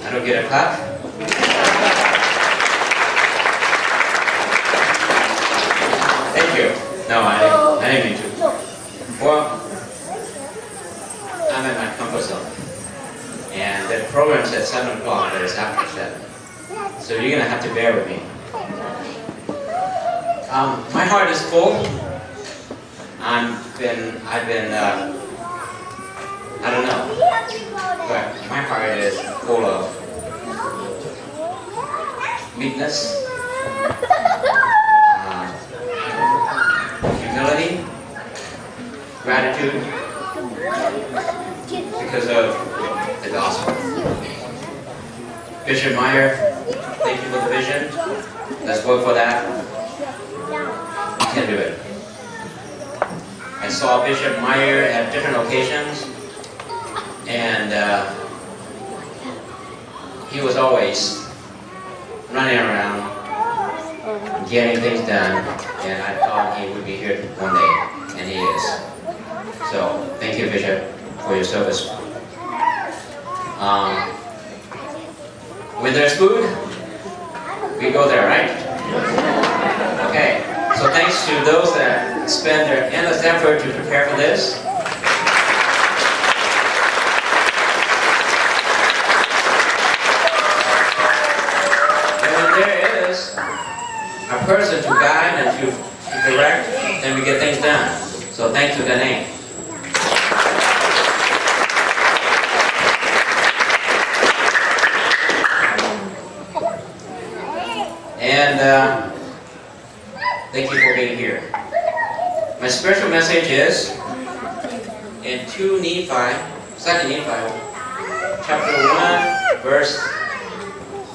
I don't get a clap. Thank you. No, I didn't mean to. Well, I'm in my comfort zone. And the program's at 7 o'clock, but it's after 7. So you're going to have to bear with me. My heart is full. I've been, I don't know. But my heart is full of meekness, humility, gratitude, because of the gospel. Bishop Meyer, thank you for the vision. Let's work for that. We can do it. I saw Bishop Meyer at different occasions, and he was always running around, getting things done, and I thought he would be here one day, and he is. So, thank you, Bishop, for your service. When there's food, we go there, right? Okay, so thanks to those that spend their endless effort to prepare for this. A person to guide and to direct, then we get things done. So thanks to the name. And thank you for being here. My spiritual message is in 2 Nephi, 2 Nephi, chapter 1, verse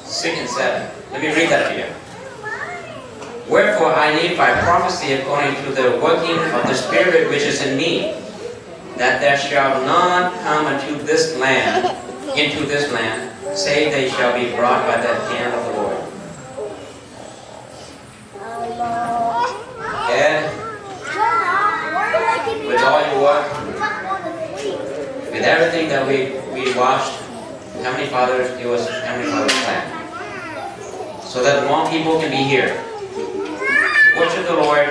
6 and 7. Let me read that to you. Wherefore I Nephi prophesy according to the working of the Spirit which is in me, that there shall none come into this land, save they shall be brought by the hand of the Lord. And with all your work, with everything that we watched, Heavenly Father, it was Heavenly Father's plan. So that more people can be here. Worship the Lord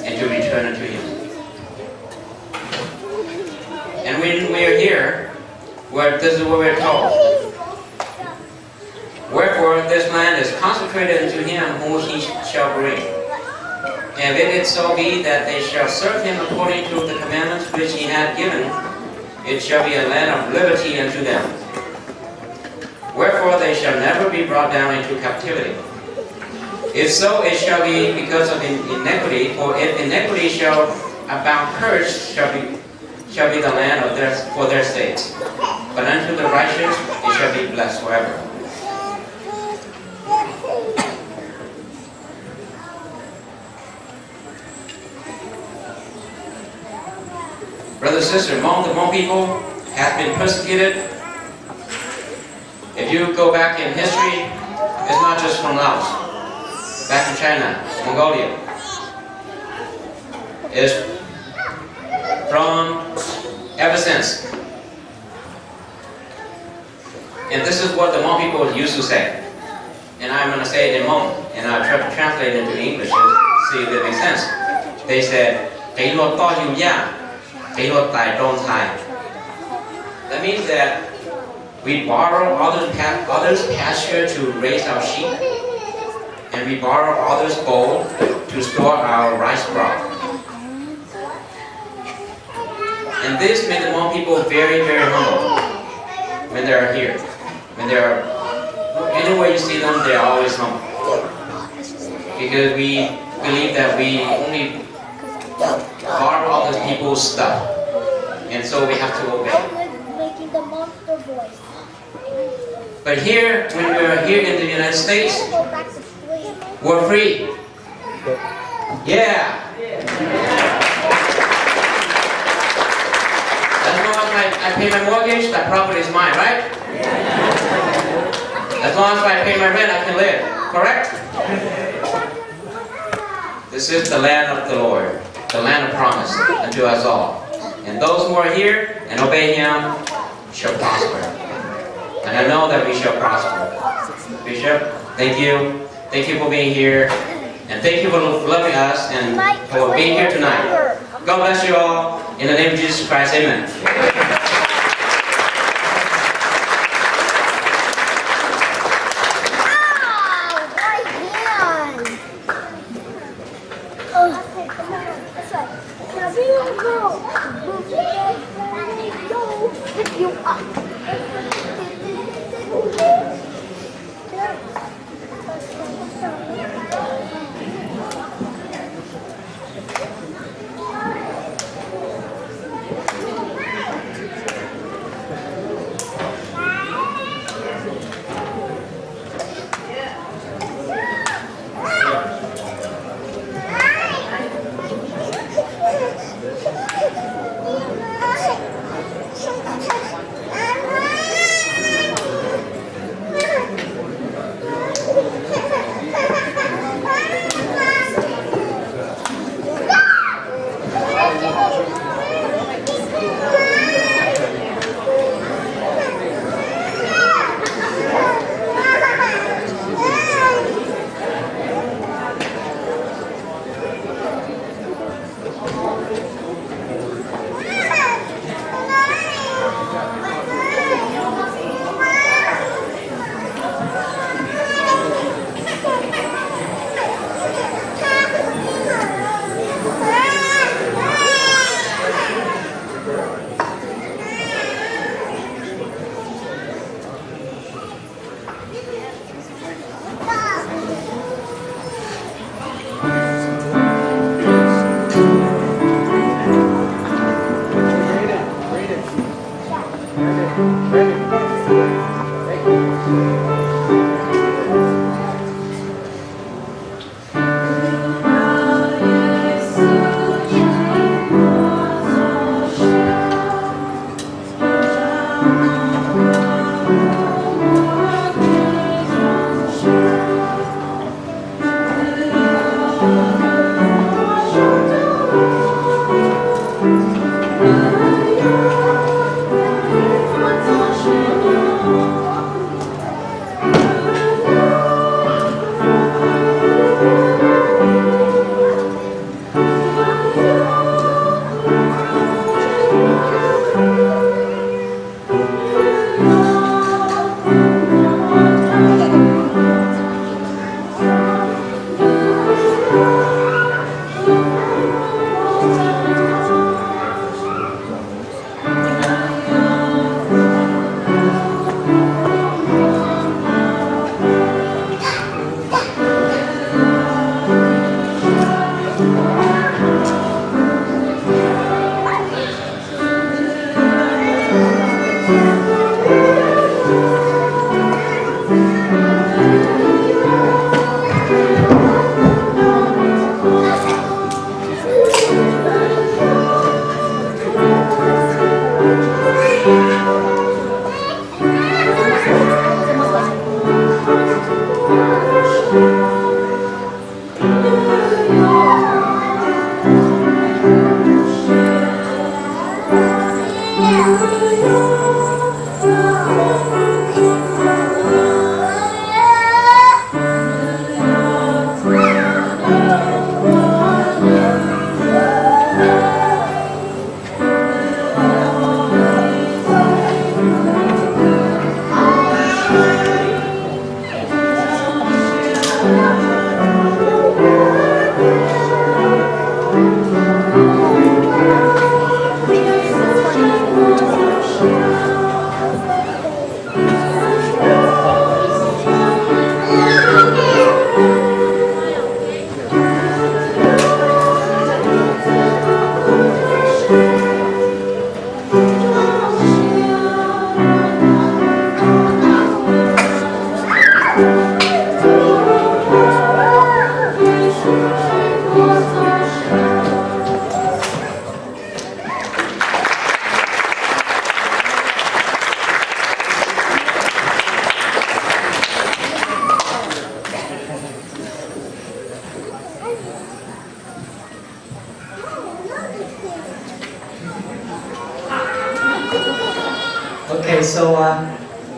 and to return unto Him. And when we are here, this is what we are told. Wherefore this land is consecrated unto Him whom He shall bring. And if it so be that they shall serve Him according to the commandments which He hath given, it shall be a land of liberty unto them. Wherefore they shall never be brought down into captivity. If so, it shall be because of iniquity, for if iniquity shall abound, curse shall be the land of for their sake. But unto the righteous it shall be blessed forever. Brother, sister, the Hmong people have been persecuted. If you go back in history, it's not just from Laos, back in China, Mongolia. It's from ever since. And this is what the Hmong people used to say. And I'm going to say it in Hmong, and I'll try to translate it into English to see if it makes sense. They said, that means that we borrow others' pasture to raise our sheep, and we borrow others' bowl to store our rice crop. And this made the Hmong people very, very humble when they are here. When they are, anywhere you see them, they are always humble. Because we believe that we only borrow other people's stuff, and so we have to obey. Making the monster voice. But here, when we are here in the United States, Go back to sleep. we're free. Yeah. As long as I pay my mortgage, that property is mine, right? As long as I pay my rent, I can live. Correct? This is the land of the Lord, the land of promise unto us all. And those who are here and obey Him shall prosper. And I know that we shall prosper. Bishop, thank you. Thank you for being here. And thank you for loving us and for being here tonight. God bless you all. In the name of Jesus Christ, amen. Okay, so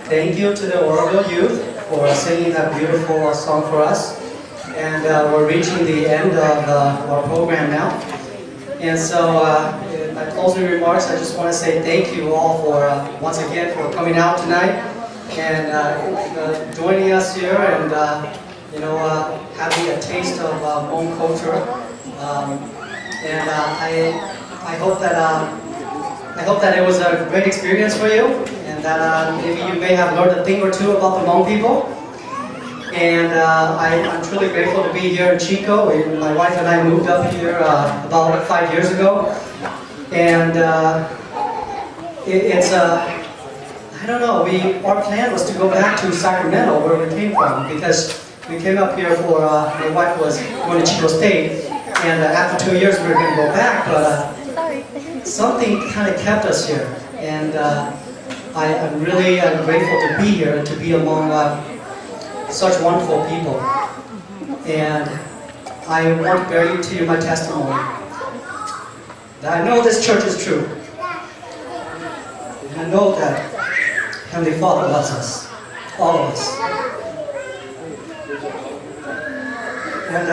thank you to the Oroville youth for singing that beautiful song for us. And we're reaching the end of our program now. And so in my closing remarks, I just want to say thank you all for, once again, for coming out tonight and joining us here and, having a taste of Hmong culture. I hope that it was a great experience for you, and that maybe you may have learned a thing or two about the Hmong people. And I'm truly grateful to be here in Chico. My wife and I moved up here about 5 years ago, and I don't know. Our plan was to go back to Sacramento, where we came from, because we came up here for my wife was going to Chico State, and after 2 years we were going to go back, but something kind of kept us here, and I'm really grateful to be here and to be among such wonderful people. And I want to bear to you my testimony that I know this church is true. And I know that Heavenly Father loves us, all of us. And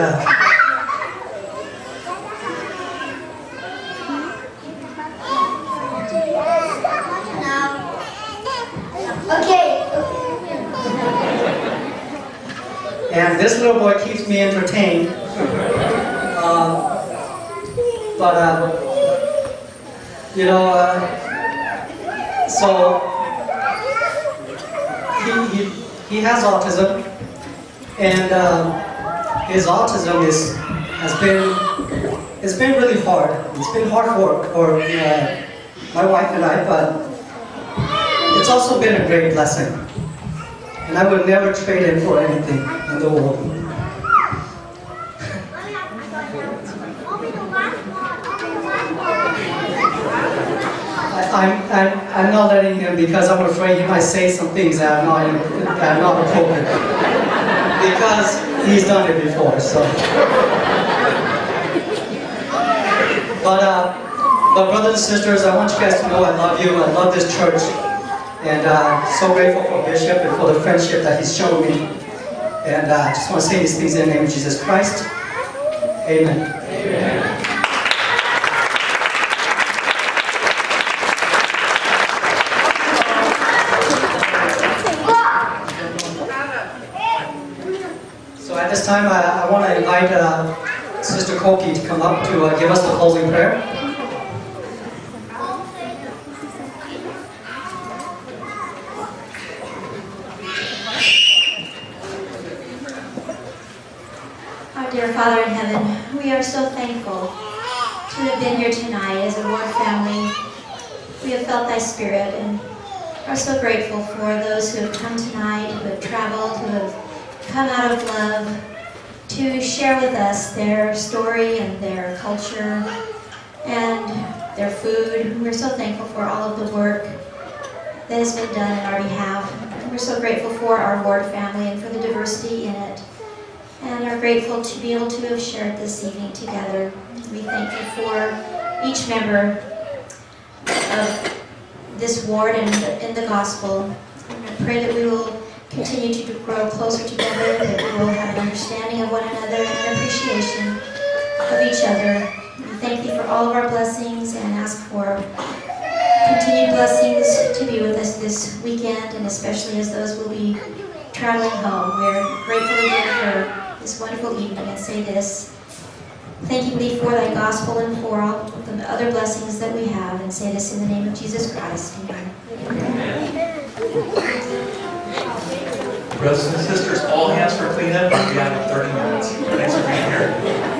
And this little boy keeps me entertained. So he has autism, and his autism has been really hard. It's been hard for my wife and I, but it's also been a great blessing. And I would never trade it for anything in the world. I'm not letting him, because I'm afraid he might say some things that are not appropriate. Because he's done it before, so. But brothers and sisters, I want you guys to know I love you. I love this church. And so grateful for Bishop and for the friendship that he's shown me. And I just want to say these things in the name of Jesus Christ. Amen. Amen. So at this time, I want to invite Sister Koki to come up to give us the closing prayer. Dear Father in heaven, we are so thankful to have been here tonight as a Ward family. We have felt thy spirit and are so grateful for those who have come tonight, who have traveled, who have come out of love to share with us their story and their culture and their food. We're so thankful for all of the work that has been done on our behalf. And we're so grateful for our Ward family and for the diversity in it. And are grateful to be able to have shared this evening together. We thank you for each member of this ward and in the gospel. And I pray that we will continue to grow closer together, that we will have an understanding of one another and an appreciation of each other. We thank Thee for all of our blessings and ask for continued blessings to be with us this weekend, and especially as those will be traveling home. We're grateful again for this wonderful evening, and say this, thanking Thee for Thy gospel and for all the other blessings that we have, and say this in the name of Jesus Christ. Amen. Brothers and sisters, all hands for cleanup. We have 30 minutes. Thanks for being here.